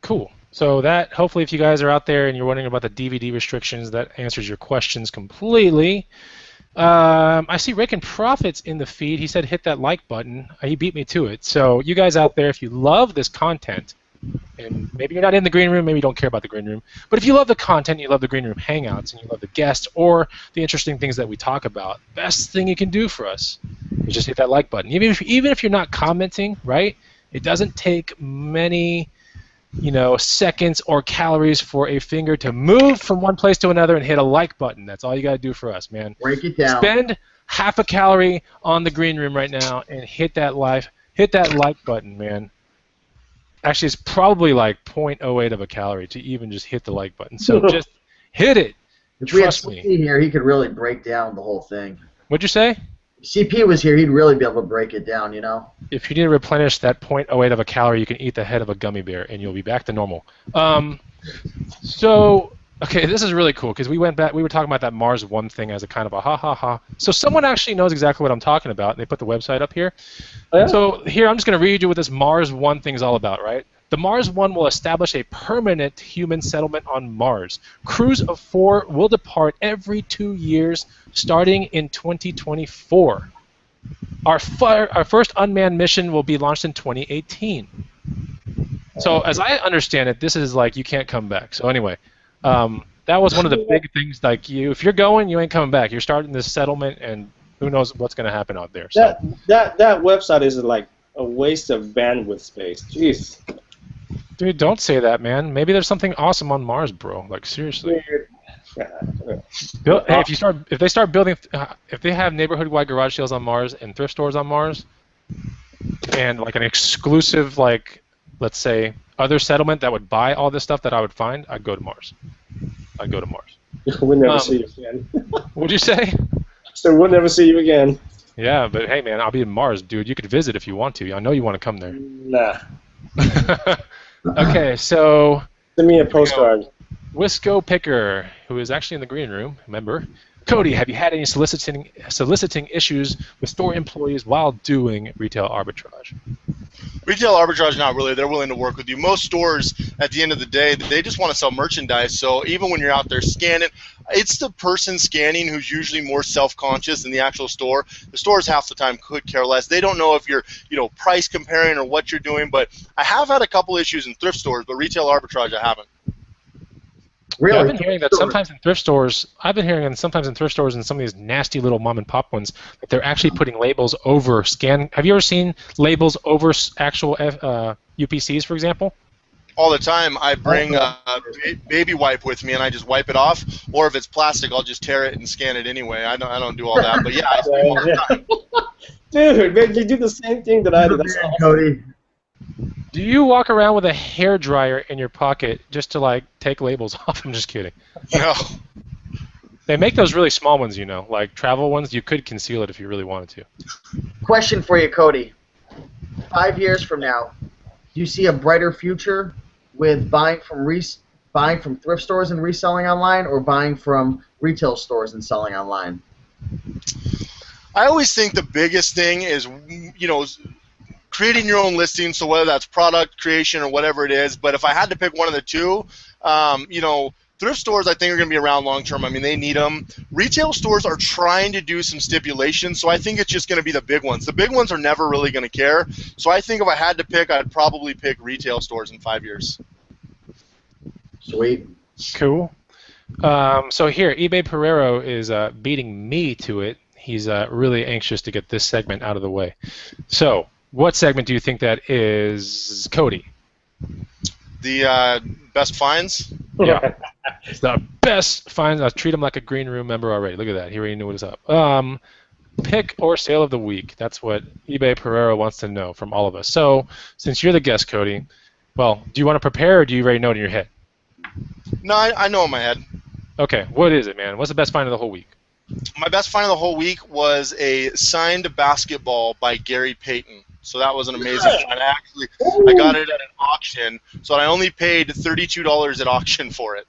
A: cool. So that, hopefully if you guys are out there and you're wondering about the DVD restrictions, that answers your questions completely. I see RAIKEN Profits in the feed. He said hit that like button. He beat me to it. So you guys out there, if you love this content, and maybe you're not in the green room, maybe you don't care about the green room, but if you love the content, you love the green room hangouts, and you love the guests or the interesting things that we talk about, best thing you can do for us is just hit that like button. Even if you're not commenting, right? It doesn't take many seconds or calories for a finger to move from one place to another and hit a like button. That's all you got to do for us, man.
B: Break it down.
A: Spend half a calorie on the green room right now and hit that like button, man. Actually, it's probably like 0.08 of a calorie to even just hit the like button. So just hit it.
B: If we had
A: Trust me.
B: CP here, he could really break down the whole thing.
A: What'd you say?
B: If CP was here, he'd really be able to break it down,
A: If you need to replenish that 0.08 of a calorie, you can eat the head of a gummy bear, and you'll be back to normal. Okay, this is really cool because we were talking about that Mars One thing as a kind of a ha ha ha. So someone actually knows exactly what I'm talking about, and they put the website up here.
D: Oh, yeah?
A: So here, I'm just going to read you what this Mars One thing is all about, right? The Mars One will establish a permanent human settlement on Mars. Crews of 4 will depart every 2 years, starting in 2024. Our first unmanned mission will be launched in 2018. So as I understand it, this is like you can't come back. So anyway, that was one of the big things. Like if you're going, you ain't coming back. You're starting this settlement, and who knows what's going to happen out there. So.
D: That website is like a waste of bandwidth space. Jeez.
A: Dude, don't say that, man. Maybe there's something awesome on Mars, bro. Like seriously. Hey, if they start building, if they have neighborhood-wide garage sales on Mars and thrift stores on Mars, and like an exclusive, like let's say other settlement that would buy all this stuff that I would find, I'd go to Mars. I'd go to Mars.
D: We'll never see you again.
A: What'd you say?
D: So we'll never see you again.
A: Yeah, but hey, man, I'll be in Mars, dude. You could visit if you want to. I know you want to come there.
D: Nah.
A: Okay, so
D: send me a postcard.
A: Wisco Picker, who is actually in the green room, remember. Cody, have you had any soliciting issues with store employees while doing retail arbitrage?
E: Retail arbitrage, not really. They're willing to work with you. Most stores, at the end of the day, they just want to sell merchandise. So even when you're out there scanning, it's the person scanning who's usually more self-conscious than the actual store. The stores half the time could care less. They don't know if you're, price comparing or what you're doing. But I have had a couple issues in thrift stores, but retail arbitrage, I haven't.
B: Really?
A: Yeah, I've been hearing that sometimes in thrift stores. Sometimes in thrift stores and some of these nasty little mom and pop ones that they're actually putting labels over scan. Have you ever seen labels over actual UPCs, for example?
E: All the time. I bring a baby wipe with me and I just wipe it off. Or if it's plastic, I'll just tear it and scan it anyway. I don't do all that. But yeah, I see it all the time.
D: Dude, man, you do the same thing that I do. That's awesome.
B: Cody.
A: Do you walk around with a hairdryer in your pocket just to take labels off? I'm just kidding.
E: No.
A: They make those really small ones, like travel ones. You could conceal it if you really wanted to.
B: Question for you, Cody. 5 years from now, do you see a brighter future with buying from thrift stores and reselling online, or buying from retail stores and selling online?
E: I always think the biggest thing is, creating your own listing, so whether that's product creation or whatever it is. But if I had to pick one of the two, thrift stores I think are going to be around long term. I mean, they need them. Retail stores are trying to do some stipulations, so I think it's just going to be the big ones. The big ones are never really going to care. So I think if I had to pick, I'd probably pick retail stores in 5 years.
B: Sweet.
A: Cool. So here, eBay Pereiro is beating me to it. He's really anxious to get this segment out of the way. So, what segment do you think that is, Cody?
E: The best finds?
A: Yeah. It's the best finds. I'll treat him like a green room member already. Look at that. He already knew what was up. Pick or sale of the week. That's what eBay Pereiro wants to know from all of us. So, since you're the guest, Cody, well, do you want to prepare or do you already know it in your head?
E: No, I know in my head.
A: Okay. What is it, man? What's the best find of the whole week?
E: My best find of the whole week was a signed basketball by Gary Payton. So that was an amazing find. I got it at an auction, so I only paid $32 at auction for it.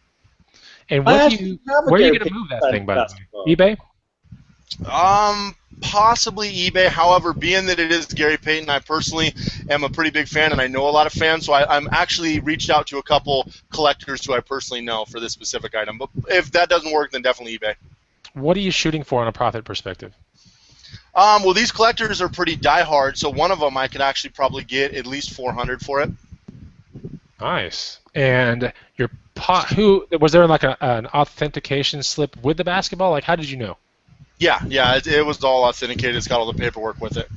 A: And where are you going to move that thing, by the way? eBay?
E: Possibly eBay. However, being that it is Gary Payton, I personally am a pretty big fan, and I know a lot of fans, so I'm actually reached out to a couple collectors who I personally know for this specific item. But if that doesn't work, then definitely eBay.
A: What are you shooting for on a profit perspective?
E: Well, these collectors are pretty diehard, so one of them I could actually probably get at least $400 for it.
A: Nice. And your who was there an authentication slip with the basketball? Like, how did you know?
E: Yeah, it was all authenticated. It's got all the paperwork with it.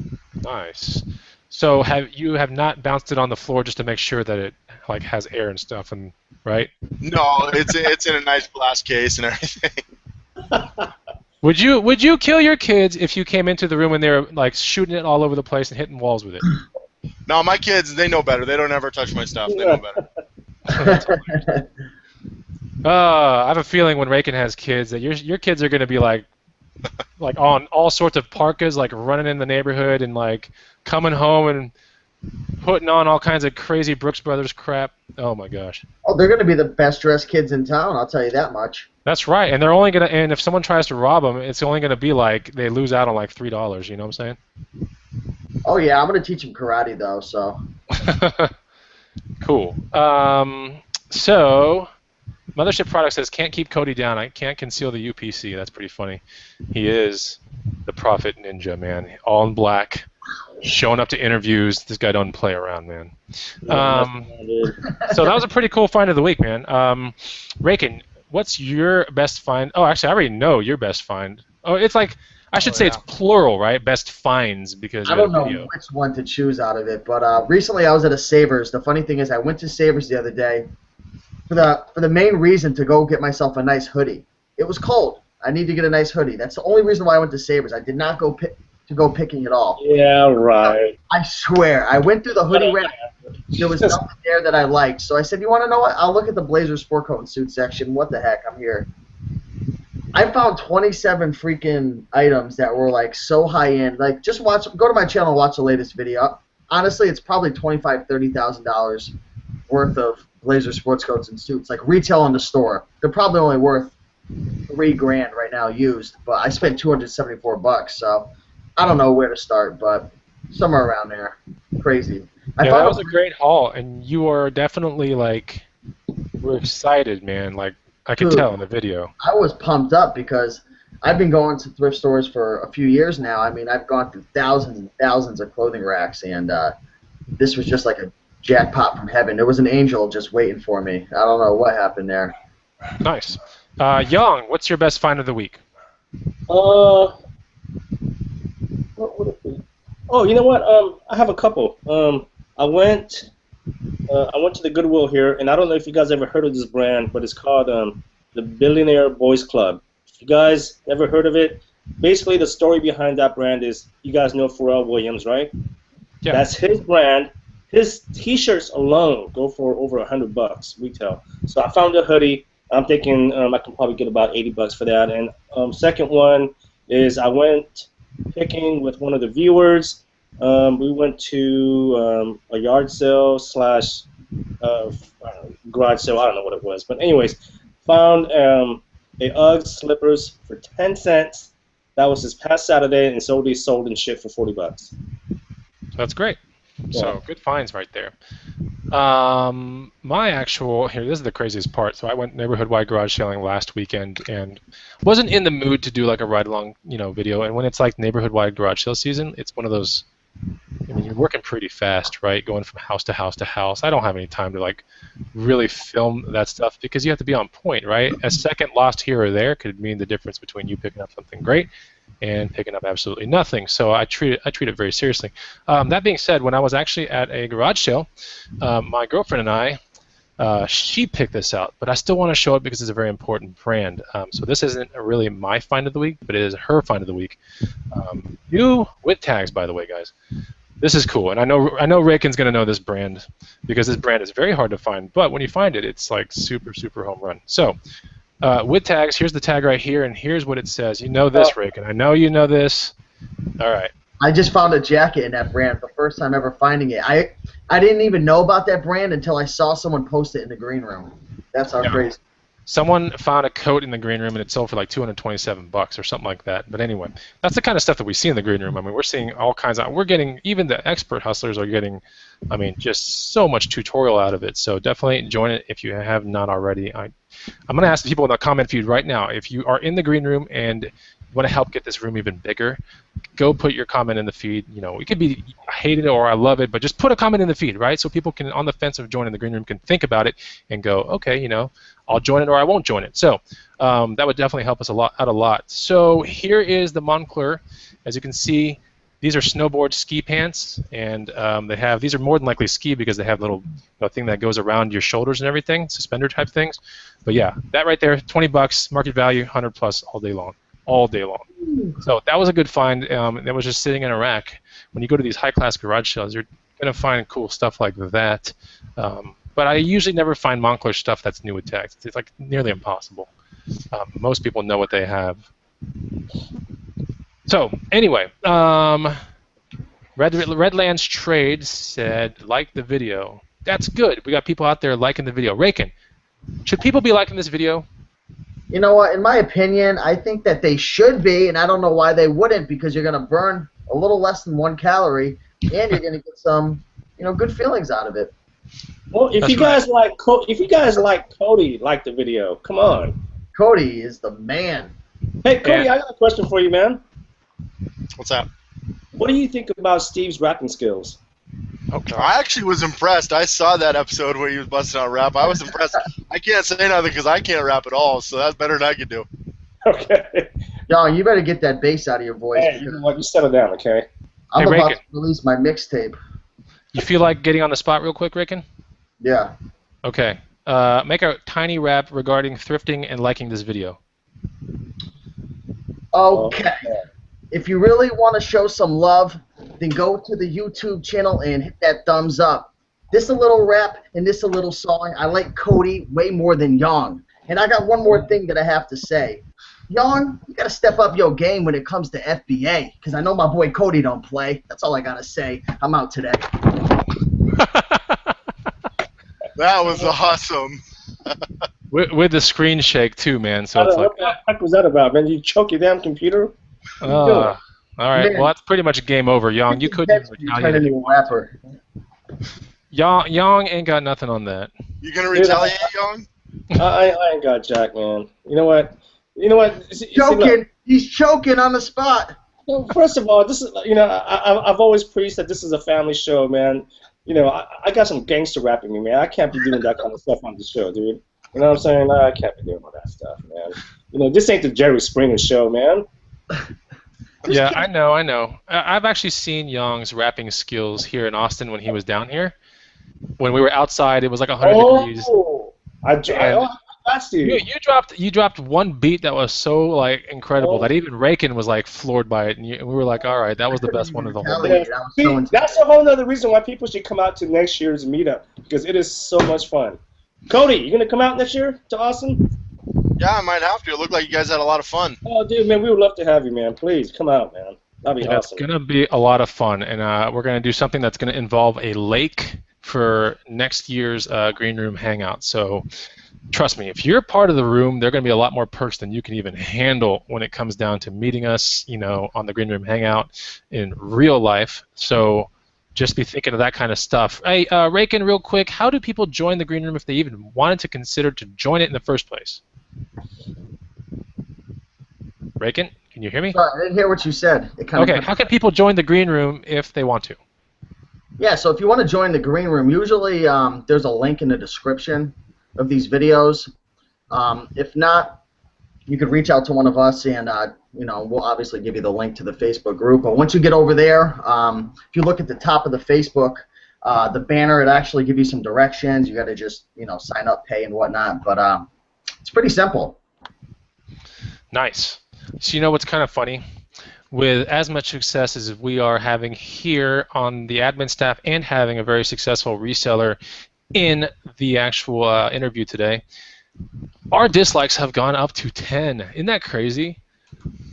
A: Nice. So you have not bounced it on the floor just to make sure that it has air and stuff, and right?
E: No, it's in a nice glass case and everything.
A: Would you kill your kids if you came into the room and they were shooting it all over the place and hitting walls with it?
E: No, my kids, they know better. They don't ever touch my stuff. They know better.
A: I have a feeling when RAIKEN has kids that your kids are going to be like on all sorts of parkas, running in the neighborhood and coming home and putting on all kinds of crazy Brooks Brothers crap. Oh my gosh.
B: Oh, they're going to be the best dressed kids in town, I'll tell you that much.
A: That's right, and they're only gonna. And if someone tries to rob them, it's only gonna be they lose out on $3. You know what I'm saying?
B: Oh yeah, I'm gonna teach them karate though. So.
A: Cool. So, Mothership Product says can't keep Cody down. I can't conceal the UPC. That's pretty funny. He is the Prophet Ninja, man. All in black, showing up to interviews. This guy don't play around, man. So that was a pretty cool find of the week, man. RAIKEN, what's your best find? Oh, actually, I already know your best find. Oh, it's I should say it's plural, right? Best finds, because
B: I don't know which one to choose out of it. But recently I was at a Savers. The funny thing is I went to Savers the other day for the main reason to go get myself a nice hoodie. It was cold. I need to get a nice hoodie. That's the only reason why I went to Savers. I did not go picking at all.
D: Yeah, right.
B: I swear. I went through the hoodie rack. There was nothing there that I liked. So I said, you want to know what? I'll look at the blazer, sport coat, and suit section. What the heck? I'm here. I found 27 freaking items that were so high end. Just go to my channel and watch the latest video. Honestly, it's probably $25,000, $30,000 worth of Blazer sports coats and suits, like retail in the store. They're probably only worth $3,000 right now used, but I spent $274, so I don't know where to start, but somewhere around there. Crazy.
A: Yeah, that was a great haul, and you are definitely like, we're excited, man. Like I could tell in the video.
B: I was pumped up because I've been going to thrift stores for a few years now. I mean, I've gone through thousands and thousands of clothing racks, and this was just like a jackpot from heaven. There was an angel just waiting for me. I don't know what happened there.
A: Nice. Young, what's your best find of the week?
D: What would it be? Oh, you know what? I have a couple. I went to the Goodwill here, and I don't know if you guys ever heard of this brand, but it's called the Billionaire Boys Club. If you guys ever heard of it, basically the story behind that brand is, you guys know Pharrell Williams, right?
A: Yeah.
D: That's his brand. His T-shirts alone go for over $100 retail. So I found a hoodie. I'm thinking I can probably get about $80 for that. And second one is I went picking with one of the viewers. We went to a yard sale slash garage sale. I don't know what it was, but anyways, found a UGG slippers for 10 cents. That was this past Saturday, and sold and shipped for $40.
A: That's great.
D: Yeah.
A: So good finds right there. My actual this is the craziest part. So I went neighborhood-wide garage selling last weekend and wasn't in the mood to do like a ride-along, video. And when it's like neighborhood-wide garage sale season, it's one of those. I mean, you're working pretty fast, right? Going from house to house to house. I don't have any time to like really film that stuff because you have to be on point, right? A second lost here or there could mean the difference between you picking up something great and picking up absolutely nothing. So I treat it very seriously. That being said, when I was actually at a garage sale, my girlfriend and I, she picked this out, but I still want to show it because it's a very important brand. So this isn't really my find of the week, but it is her find of the week. New with tags, by the way, guys. This is cool, and I know RAIKEN's going to know this brand because this brand is very hard to find, but when you find it, it's like super, super home run. So with tags, here's the tag right here, and here's what it says. You know this, RAIKEN. I know you know this. All right.
B: I just found a jacket in that brand, the first time ever finding it. I didn't even know about that brand until I saw someone post it in the green room. That's how crazy.
A: Someone found a coat in the green room and it sold for like $227 or something like that. But anyway, that's the kind of stuff that we see in the green room. I mean, we're seeing all kinds of. We're getting, even the expert hustlers are getting, I mean, just so much tutorial out of it. So definitely join it if you have not already. I'm going to ask the people in the comment feed right now, if you are in the green room and want to help get this room even bigger, go put your comment in the feed. It could be I hate it or I love it, but just put a comment in the feed, right? So people can, on the fence of joining the green room, can think about it and go, okay, I'll join it or I won't join it. So that would definitely help us out a lot. So here is the Moncler. As you can see, these are snowboard ski pants, and these are more than likely ski because they have a little thing that goes around your shoulders and everything, suspender type things. But yeah, that right there, $20, market value, 100 plus all day long. All day long. So that was a good find. That was just sitting in a rack. When you go to these high-class garage sales, you're going to find cool stuff like that. But I usually never find Moncler stuff that's new with tags. It's like nearly impossible. Most people know what they have. So anyway, Redlands Trade said, like the video. That's good. We got people out there liking the video. RAIKEN, should people be liking this video?
B: You know what? In my opinion, I think that they should be, and I don't know why they wouldn't, because you're going to burn a little less than 1 calorie, and you're going to get some, good feelings out of it.
D: Well, if you guys like Cody, like the video. Come on.
B: Cody is the man.
D: Hey, Cody, I got a question for you, man.
E: What's that?
D: What do you think about Steve's rapping skills?
A: Okay.
E: I actually was impressed. I saw that episode where he was busting out rap. I was impressed. I can't say nothing because I can't rap at all, so that's better than I can do.
D: Okay.
B: Young, you better get that bass out of your voice.
D: Hey, you know what? You settle down, okay?
B: I'm about
A: RAIKEN,
B: to release my mixtape.
A: You feel like getting on the spot real quick, RAIKEN?
B: Yeah.
A: Okay. Make a tiny rap regarding thrifting and liking this video.
B: Okay. If you really want to show some love, then go to the YouTube channel and hit that thumbs up. This a little rap and this a little song. I like Cody way more than Young. And I got one more thing that I have to say. Young, you got to step up your game when it comes to FBA, because I know my boy Cody don't play. That's all I got to say. I'm out today.
E: That was awesome.
A: With the screen shake too, man. So
D: I
A: it's
D: don't know,
A: like,
D: what the heck was that about, man? You choke your damn computer? What are you doing?
A: all right.
B: Man.
A: Well, that's pretty much game over, Yang. You couldn't even
B: You
A: retaliate
B: turn
A: if you
B: into a
A: wanted to.
B: rapper.
A: Yang ain't got nothing on that.
E: You gonna retaliate, Young?
D: I ain't got jack, man. You know what?
B: Choking. He's choking on the spot.
D: Well, first of all, this is I've always preached that this is a family show, man. I got some gangster rap in me, man. I can't be doing that kind of stuff on the show, dude. You know what I'm saying? I can't be doing all that stuff, man. This ain't the Jerry Springer show, man.
A: Yeah, I know. I've actually seen Yang's rapping skills here in Austin when he was down here. When we were outside, it was like 100 degrees.
D: That's you.
A: You dropped one beat that was so like incredible that even RAIKEN was like floored by it, and we were like, all right, that was the best one of the whole day.
D: That's a whole other reason why people should come out to next year's meetup, because it is so much fun. Cody, you gonna come out next year to Austin?
E: Yeah, I might have to. It looked like you guys had a lot of fun.
D: Oh, dude, man, we would love to have you, man. Please come out, man. That'd be awesome.
A: It's gonna be a lot of fun, and we're gonna do something that's gonna involve a lake for next year's Green Room Hangout. So trust me, if you're part of the room, there are going to be a lot more perks than you can even handle when it comes down to meeting us, on the Green Room Hangout in real life. So just be thinking of that kind of stuff. Hey, RAIKEN, real quick, how do people join the Green Room if they even wanted to consider to join it in the first place? RAIKEN, can you hear me?
B: Sorry, I didn't hear what you said.
A: Okay, how can people join the Green Room if they want to?
B: Yeah, so if you want to join the Green Room, usually there's a link in the description of these videos. If not, you could reach out to one of us, and we'll obviously give you the link to the Facebook group. But once you get over there, if you look at the top of the Facebook, the banner, it actually gives you some directions. You got to just sign up, pay, and whatnot. But it's pretty simple.
A: Nice. So you know what's kind of funny? With as much success as we are having here on the admin staff and having a very successful reseller in the actual interview today, our dislikes have gone up to 10. Isn't that crazy?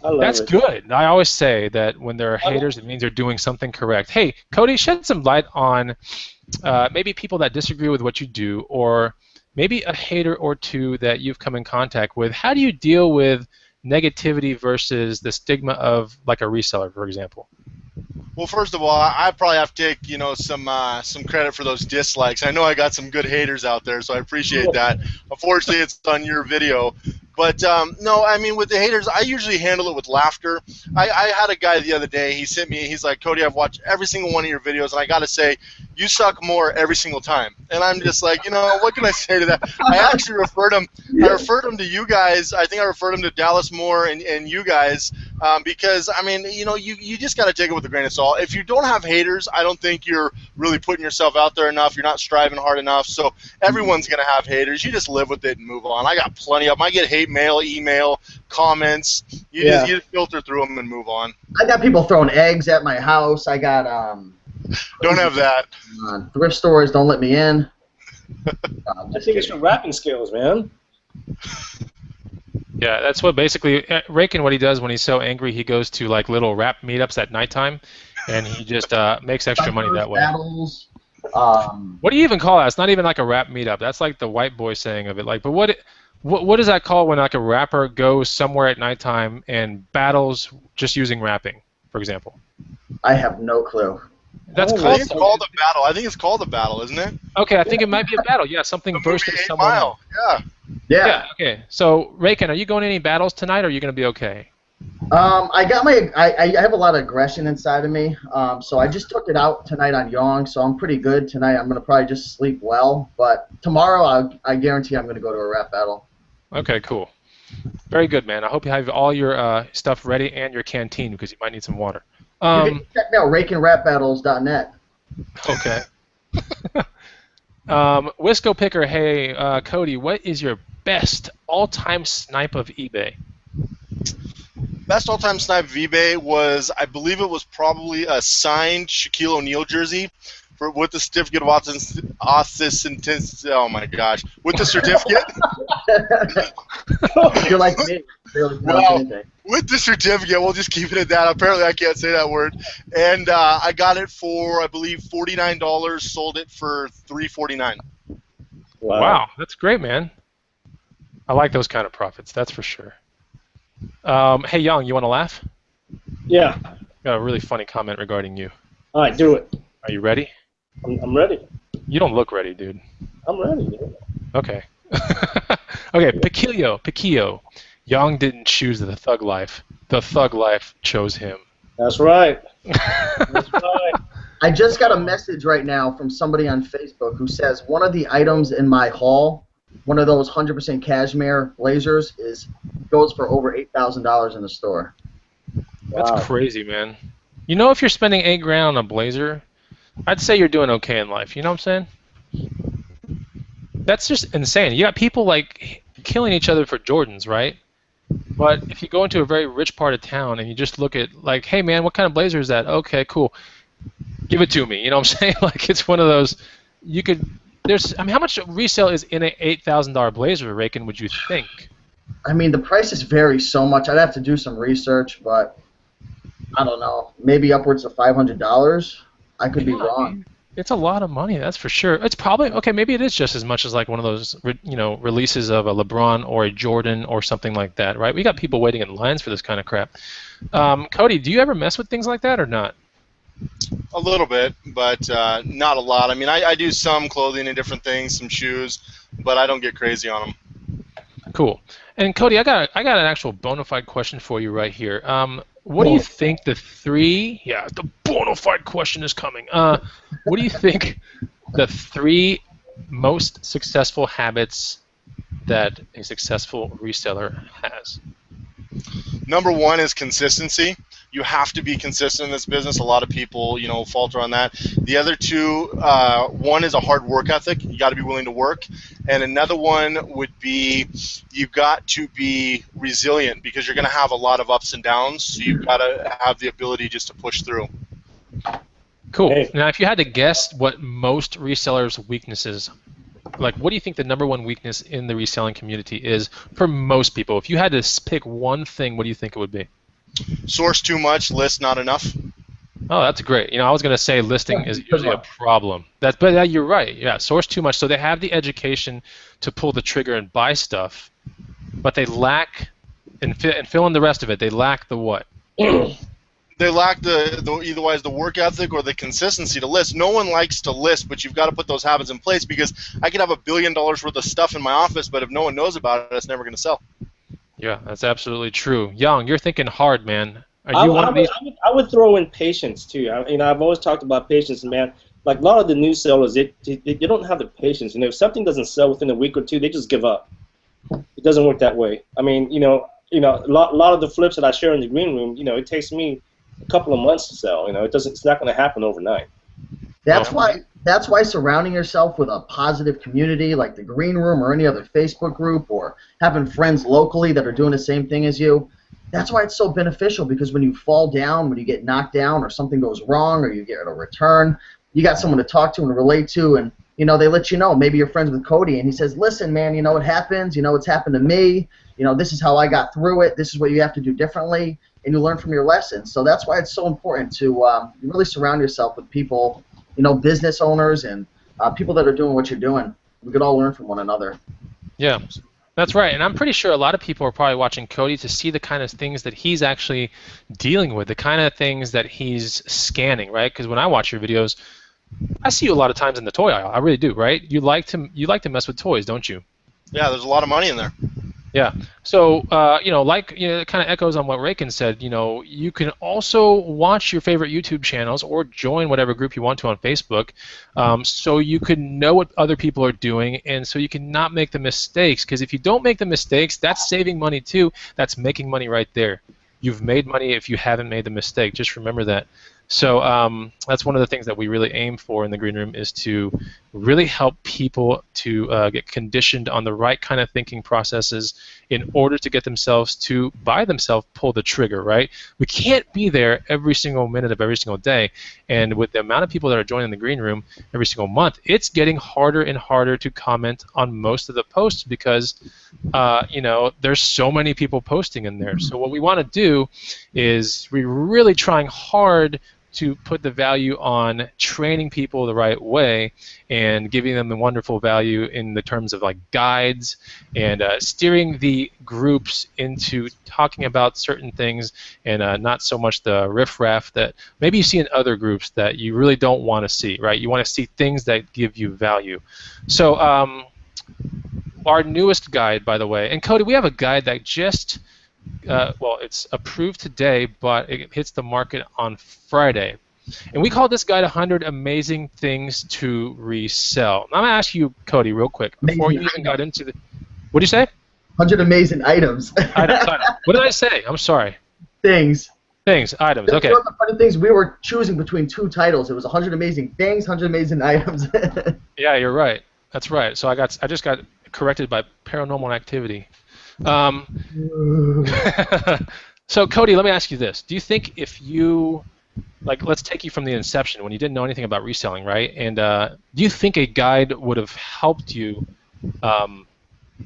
A: That's good. I always say that when there are haters, it means they're doing something correct. Hey, Cody, shed some light on maybe people that disagree with what you do, or maybe a hater or two that you've come in contact with. How do you deal with negativity versus the stigma of like a reseller, for example?
E: Well, first of all, I probably have to take some credit for those dislikes. I know I got some good haters out there, so I appreciate that. Unfortunately, it's on your video. But no, I mean, with the haters, I usually handle it with laughter. I had a guy the other day. He sent me. He's like, Cody, I've watched every single one of your videos, and I got to say, you suck more every single time. And I'm just like, what can I say to that? I actually referred him. I referred him to you guys. I think I referred him to Dallas Moore and you guys because I mean, you just got to take it with a grain of salt. If you don't have haters, I don't think you're really putting yourself out there enough. You're not striving hard enough. So everyone's gonna have haters. You just live with it and move on. I got plenty of them. I get hate mail, email, comments. You just filter through them and move on.
B: I got people throwing eggs at my house. I got
E: don't have that.
B: Thrift stores don't let me in.
D: I think it's your rapping skills, man.
A: Yeah, that's what basically RAIKEN, what he does when he's so angry, he goes to like little rap meetups at nighttime, and he just makes extra money that way.
B: Battles,
A: what do you even call that? It's not even like a rap meetup. That's like the white boy saying of it. Like, but what is that called when like a rapper goes somewhere at nighttime and battles just using rapping, for example?
B: I have no clue.
A: That's
E: I think it's called a battle. I think it's called a battle, isn't it?
A: Okay, I think it might be a battle. Yeah, something versus someone else.
B: Yeah.
A: Okay. So RAIKEN, are you going to any battles tonight, or are you going to be okay?
B: I have a lot of aggression inside of me, so I just took it out tonight on Yang, so I'm pretty good tonight. I'm gonna probably just sleep well, but tomorrow I guarantee I'm gonna go to a rap battle.
A: Okay, cool. Very good, man. I hope you have all your stuff ready and your canteen because you might need some water.
B: You can check me out, RAIKENRapBattles.net.
A: Okay. Wisco Picker, hey, Cody, what is your best all-time snipe of eBay?
E: Best all-time snipe of eBay was, I believe it was probably a signed Shaquille O'Neal jersey with the certificate of authenticity. Oh my gosh, with the certificate.
B: You're like me.
E: Well, with the certificate, we'll just keep it at that. Apparently, I can't say that word. And I got it for, I believe, $49. Sold it for $3.49.
A: Wow, that's great, man. I like those kind of profits, that's for sure. Hey, Young, you want to laugh?
D: Yeah.
A: Got a really funny comment regarding you.
D: All right, do it.
A: Are you ready?
D: I'm ready.
A: You don't look ready, dude.
D: I'm ready, dude.
A: Okay. Okay, Piquillo. Young didn't choose the thug life. The thug life chose him.
D: That's right. That's right.
B: I just got a message right now from somebody on Facebook who says one of the items in my haul, one of those 100% cashmere blazers, goes for over $8,000 in the store.
A: That's
D: Wow.
A: crazy, man. You know, if you're spending $8,000 on a blazer, I'd say you're doing okay in life. You know what I'm saying? That's just insane. You got people like killing each other for Jordans, right? But if you go into a very rich part of town and you just look at like, hey man, what kind of blazer is that? Okay, cool. Give it to me. You know what I'm saying? Like it's one of those. You could. I mean, how much resale is in an $8,000 blazer, RAIKEN? Would you think?
B: I mean, the prices vary so much. I'd have to do some research, but I don't know. Maybe upwards of $500. I could be wrong.
A: It's a lot of money, that's for sure. It's probably okay. Maybe it is just as much as like one of those, releases of a LeBron or a Jordan or something like that, right? We got people waiting in lines for this kind of crap. Cody, do you ever mess with things like that or not?
E: A little bit, but not a lot. I mean, I do some clothing and different things, some shoes, but I don't get crazy on them.
A: Cool. And Cody, I got an actual bona fide question for you right here. What do you think the bona fide question is coming. What do you think the 3 most successful habits that a successful reseller has?
E: Number 1 is consistency. You have to be consistent in this business. A lot of people, falter on that. The other 2, one is a hard work ethic. You got to be willing to work. And another one would be you've got to be resilient because you're going to have a lot of ups and downs. So you've got to have the ability just to push through.
A: Cool. Hey. Now, if you had to guess what most resellers' weaknesses, like what do you think the number 1 weakness in the reselling community is for most people? If you had to pick one thing, what do you think it would be?
E: Source too much, list not enough.
A: Oh, that's great. I was going to say listing is usually a problem. But you're right. Yeah, source too much. So they have the education to pull the trigger and buy stuff, but they lack, and fill in the rest of it, they lack the what?
E: They lack eitherwise the work ethic or the consistency to list. No one likes to list, but you've got to put those habits in place because I could have $1 billion worth of stuff in my office, but if no one knows about it, it's never going to sell.
A: Yeah, that's absolutely true. Young, you're thinking hard, man. Are you one of these?
D: I would throw in patience too. I've always talked about patience, man. Like a lot of the new sellers, they don't have the patience. If something doesn't sell within a week or 2, they just give up. It doesn't work that way. I mean, a lot of the flips that I share in the green room, it takes me a couple of months to sell. It's not going to happen overnight.
B: That's why surrounding yourself with a positive community like the Green Room or any other Facebook group or having friends locally that are doing the same thing as you, that's why it's so beneficial because when you fall down, when you get knocked down or something goes wrong or you get a return, you got someone to talk to and relate to and, they let you know. Maybe you're friends with Cody and he says, listen, man, it happens. It's happened to me. This is how I got through it. This is what you have to do differently. And you learn from your lessons. So that's why it's so important to really surround yourself with people, business owners and people that are doing what you're doing. We could all learn from one another.
A: Yeah, that's right. And I'm pretty sure a lot of people are probably watching Cody to see the kind of things that he's actually dealing with, the kind of things that he's scanning, right? Because when I watch your videos, I see you a lot of times in the toy aisle. I really do, right? You like to mess with toys, don't you?
E: Yeah, there's a lot of money in there.
A: Yeah. So, it kind of echoes on what RAIKEN said. You can also watch your favorite YouTube channels or join whatever group you want to on Facebook, so you can know what other people are doing, and so you can not make the mistakes. Because if you don't make the mistakes, that's saving money too. That's making money right there. You've made money if you haven't made the mistake. Just remember that. So that's one of the things that we really aim for in the Green Room is to really help people to get conditioned on the right kind of thinking processes in order to get themselves to, by themselves, pull the trigger, right? We can't be there every single minute of every single day. And with the amount of people that are joining the Green Room every single month, it's getting harder and harder to comment on most of the posts because, there's so many people posting in there. So what we want to do is we're really trying hard to put the value on training people the right way and giving them the wonderful value in the terms of like guides and steering the groups into talking about certain things and not so much the riffraff that maybe you see in other groups that you really don't want to see, right? You want to see things that give you value. So our newest guide, by the way, and Cody, we have a guide that just, well, it's approved today, but it hits the market on Friday. And we call this guide 100 Amazing Things to Resell. Now, I'm going to ask you, Cody, real quick, before you even got into the... What did you say?
B: 100 amazing items.
A: Items. What did I say? I'm sorry.
B: Things.
A: Things, items, okay.
B: The funny things, we were choosing between two titles. It was 100 amazing things, 100 amazing items.
A: Yeah, you're right. That's right. So I just got corrected by paranormal activity. So Cody, let me ask you this: do you think if you, like, let's take you from the inception when you didn't know anything about reselling, right? And do you think a guide would have helped you,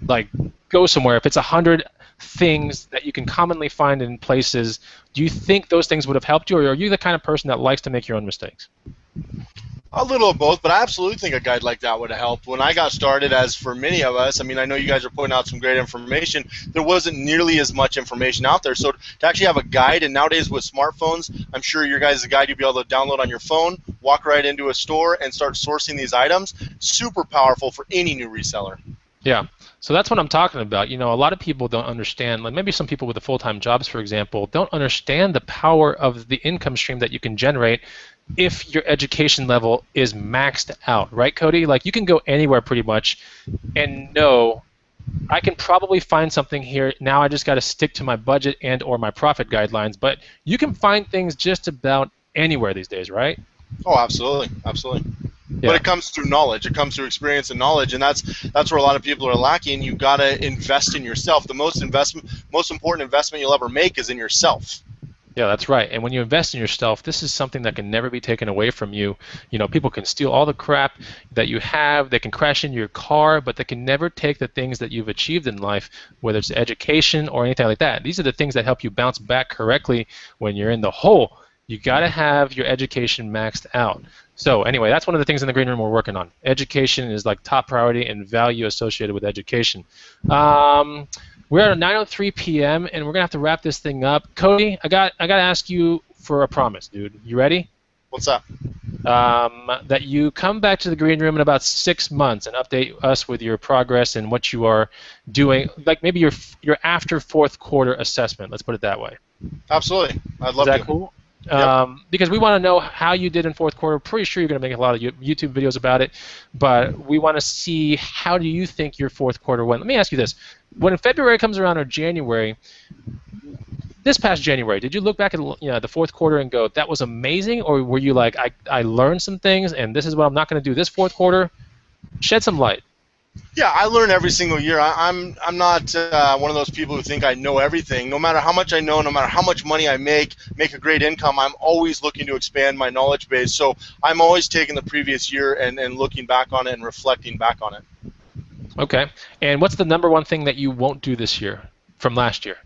A: like, go somewhere? If it's 100 things that you can commonly find in places, do you think those things would have helped you, or are you the kind of person that likes to make your own mistakes?
E: A little of both, but I absolutely think a guide like that would have helped. When I got started, as for many of us, I mean, I know you guys are putting out some great information. There wasn't nearly as much information out there. So to actually have a guide, and nowadays with smartphones, I'm sure your guys' guide you'll be able to download on your phone, walk right into a store, and start sourcing these items. Super powerful for any new reseller.
A: Yeah, so that's what I'm talking about. You know, a lot of people don't understand, like maybe some people with the full-time jobs, for example, don't understand the power of the income stream that you can generate if your education level is maxed out, right, Cody? Like, you can go anywhere pretty much and know I can probably find something here. Now I just got to stick to my budget and or my profit guidelines, but you can find things just about anywhere these days, right?
E: Oh, absolutely, absolutely.
A: Yeah.
E: But it comes through knowledge. It comes through experience and knowledge, and that's where a lot of people are lacking. You got to invest in yourself. The most important investment you'll ever make is in yourself.
A: Yeah, that's right. And when you invest in yourself, this is something that can never be taken away from you. You know, people can steal all the crap that you have. They can crash into your car, but they can never take the things that you've achieved in life, whether it's education or anything like that. These are the things that help you bounce back correctly when you're in the hole. You got to have your education maxed out. So anyway, that's one of the things in the green room we're working on. Education is like top priority and value associated with education. We're at 9:03 p.m. and we're gonna have to wrap this thing up. Cody, I gotta ask you for a promise, dude. You ready?
E: What's that?
A: That you come back to the green room in about 6 months and update us with your progress and what you are doing. Like maybe your after fourth quarter assessment. Let's put it that way.
E: Absolutely, I'd love to.
A: Is that cool?
E: Yep.
A: Because we want to know how you did in fourth quarter. Pretty sure you're going to make a lot of YouTube videos about it, but we want to see how do you think your fourth quarter went. Let me ask you this. When February comes around or January, this past January, did you look back at the fourth quarter and go, that was amazing, or were you like, I learned some things and this is what I'm not going to do this fourth quarter? Shed some light.
E: Yeah, I learn every single year. I'm not one of those people who think I know everything. No matter how much I know, no matter how much money I make a great income, I'm always looking to expand my knowledge base. So I'm always taking the previous year and looking back on it and reflecting back on it.
A: Okay. And what's the number one thing that you won't do this year from last year?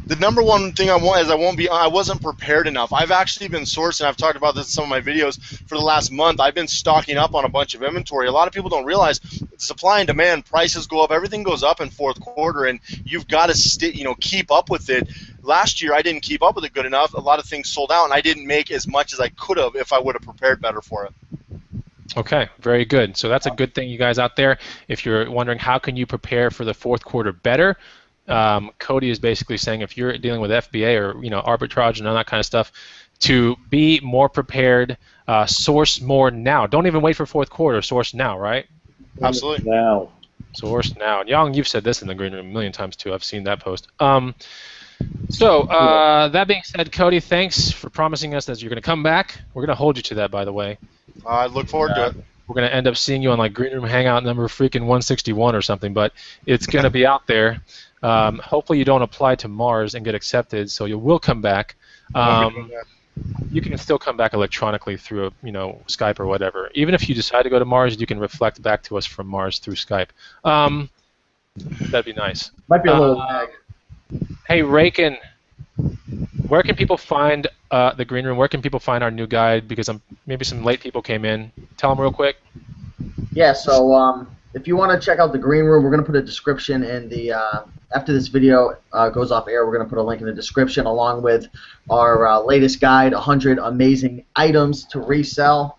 E: The number one thing I want is I wasn't prepared enough. I've actually been sourcing, I've talked about this in some of my videos for the last month. I've been stocking up on a bunch of inventory. A lot of people don't realize supply and demand, prices go up, everything goes up in fourth quarter, and you've got to keep up with it. Last year I didn't keep up with it good enough. A lot of things sold out, and I didn't make as much as I could have if I would have prepared better for it.
A: Okay, very good. So that's a good thing, you guys out there. If you're wondering how can you prepare for the fourth quarter better, Cody is basically saying if you're dealing with FBA or arbitrage and all that kind of stuff, to be more prepared, source more now. Don't even wait for fourth quarter. Source now, right?
E: Absolutely.
D: Now.
A: Source now. And Yang, you've said this in the green room a million times too. I've seen that post. That being said, Cody, thanks for promising us that you're going to come back. We're going to hold you to that, by the way.
E: I look forward to it.
A: We're going to end up seeing you on like Green Room Hangout number freaking 161 or something, but it's going to be out there. Hopefully you don't apply to Mars and get accepted, so you will come back. You can still come back electronically through Skype or whatever. Even if you decide to go to Mars, you can reflect back to us from Mars through Skype. That'd be nice.
B: Might be a little lag.
A: Hey, RAIKEN, where can people find the green room, where can people find our new guide? Because maybe some late people came in. Tell them real quick.
B: Yeah, so if you want to check out the green room, we're going to put a description in the after this video goes off air. We're going to put a link in the description along with our latest guide, 100 amazing items to resell.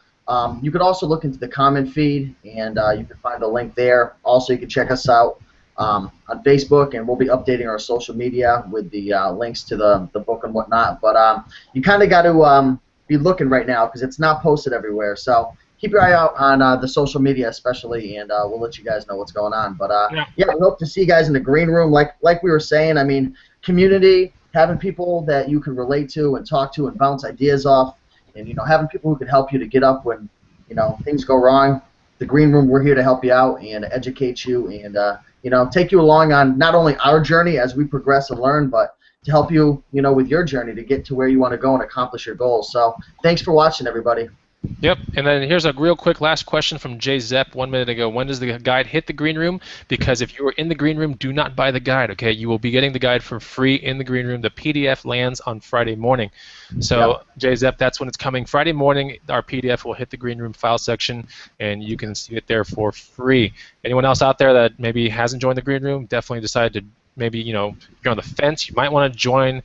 B: You could also look into the comment feed, and you can find a link there. Also, you can check us out on Facebook, and we'll be updating our social media with the links to the book and whatnot. But you kind of got to be looking right now because it's not posted everywhere. So keep your eye out on the social media especially, and we'll let you guys know what's going on. But yeah, we hope to see you guys in the green room. Like we were saying, I mean, community, having people that you can relate to and talk to and bounce ideas off, and having people who can help you to get up when things go wrong. The green room, we're here to help you out and educate you and take you along on not only our journey as we progress and learn, but to help you with your journey to get to where you want to go and accomplish your goals. So thanks for watching, everybody.
A: Yep, and then here's a real quick last question from Jay Zepp 1 minute ago. When does the guide hit the green room? Because if you are in the green room, do not buy the guide, okay? You will be getting the guide for free in the green room. The PDF lands on Friday morning. So, yep. Jay Zepp, that's when it's coming. Friday morning, our PDF will hit the green room file section, and you can see it there for free. Anyone else out there that maybe hasn't joined the green room, definitely decided to maybe, you're on the fence, you might want to join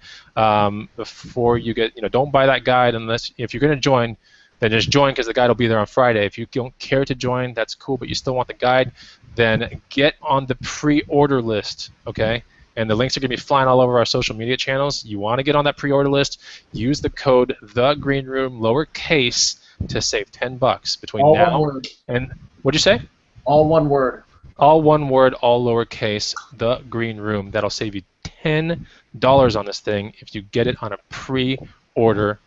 A: before you get, don't buy that guide unless, if you're going to join, then just join because the guide will be there on Friday. If you don't care to join, that's cool, but you still want the guide, then get on the pre-order list, okay? And the links are going to be flying all over our social media channels. You want to get on that pre-order list, use the code THEGREENROOM, lowercase, to save $10 between
B: all
A: now
B: one word.
A: And, what'd you say?
B: All one word.
A: All one word, all lowercase, The Green Room. That'll save you $10 on this thing if you get it on a pre-order.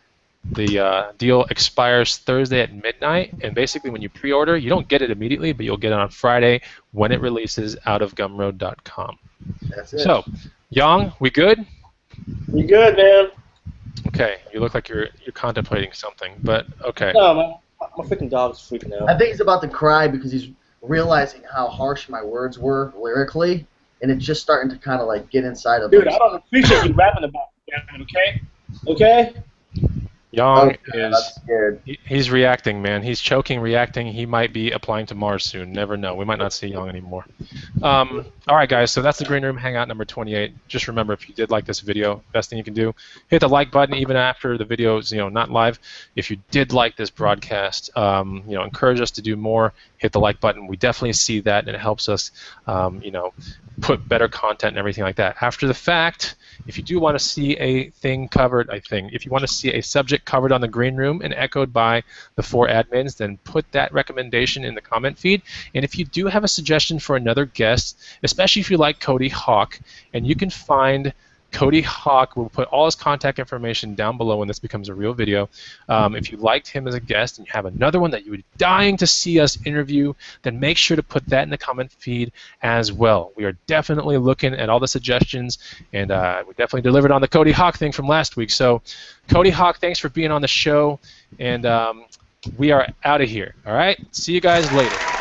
A: The deal expires Thursday at midnight, and basically when you pre-order, you don't get it immediately, but you'll get it on Friday when it releases out of gumroad.com.
B: That's it.
A: So, Yang, we good?
D: We good, man.
A: Okay, you look like you're contemplating something, but okay.
D: No, my freaking dog's freaking out.
B: I think he's about to cry because he's realizing how harsh my words were lyrically, and it's just starting to kind of like get inside of him.
D: Dude, I don't appreciate you rapping about it, okay? Okay?
A: Yang
B: I'm
A: is
B: scared.
A: he's reacting, man. He's choking, reacting. He might be applying to Mars soon. Never know. We might not see Yang anymore. All right, guys. So that's the Green Room Hangout number 28. Just remember, if you did like this video, best thing you can do, hit the like button even after the video is not live. If you did like this broadcast, encourage us to do more. Hit the like button. We definitely see that, and it helps us, put better content and everything like that. After the fact, if you do want to see a thing covered, if you want to see a subject covered on the Green Room and echoed by the 4 admins, then put that recommendation in the comment feed. And if you do have a suggestion for another guest, especially if you like Cody Hawk, and you can find Cody Hawk, we'll put all his contact information down below when this becomes a real video. If you liked him as a guest and you have another one that you were dying to see us interview, then make sure to put that in the comment feed as well. We are definitely looking at all the suggestions, and we definitely delivered on the Cody Hawk thing from last week. So, Cody Hawk, thanks for being on the show, and we are out of here. All right? See you guys later.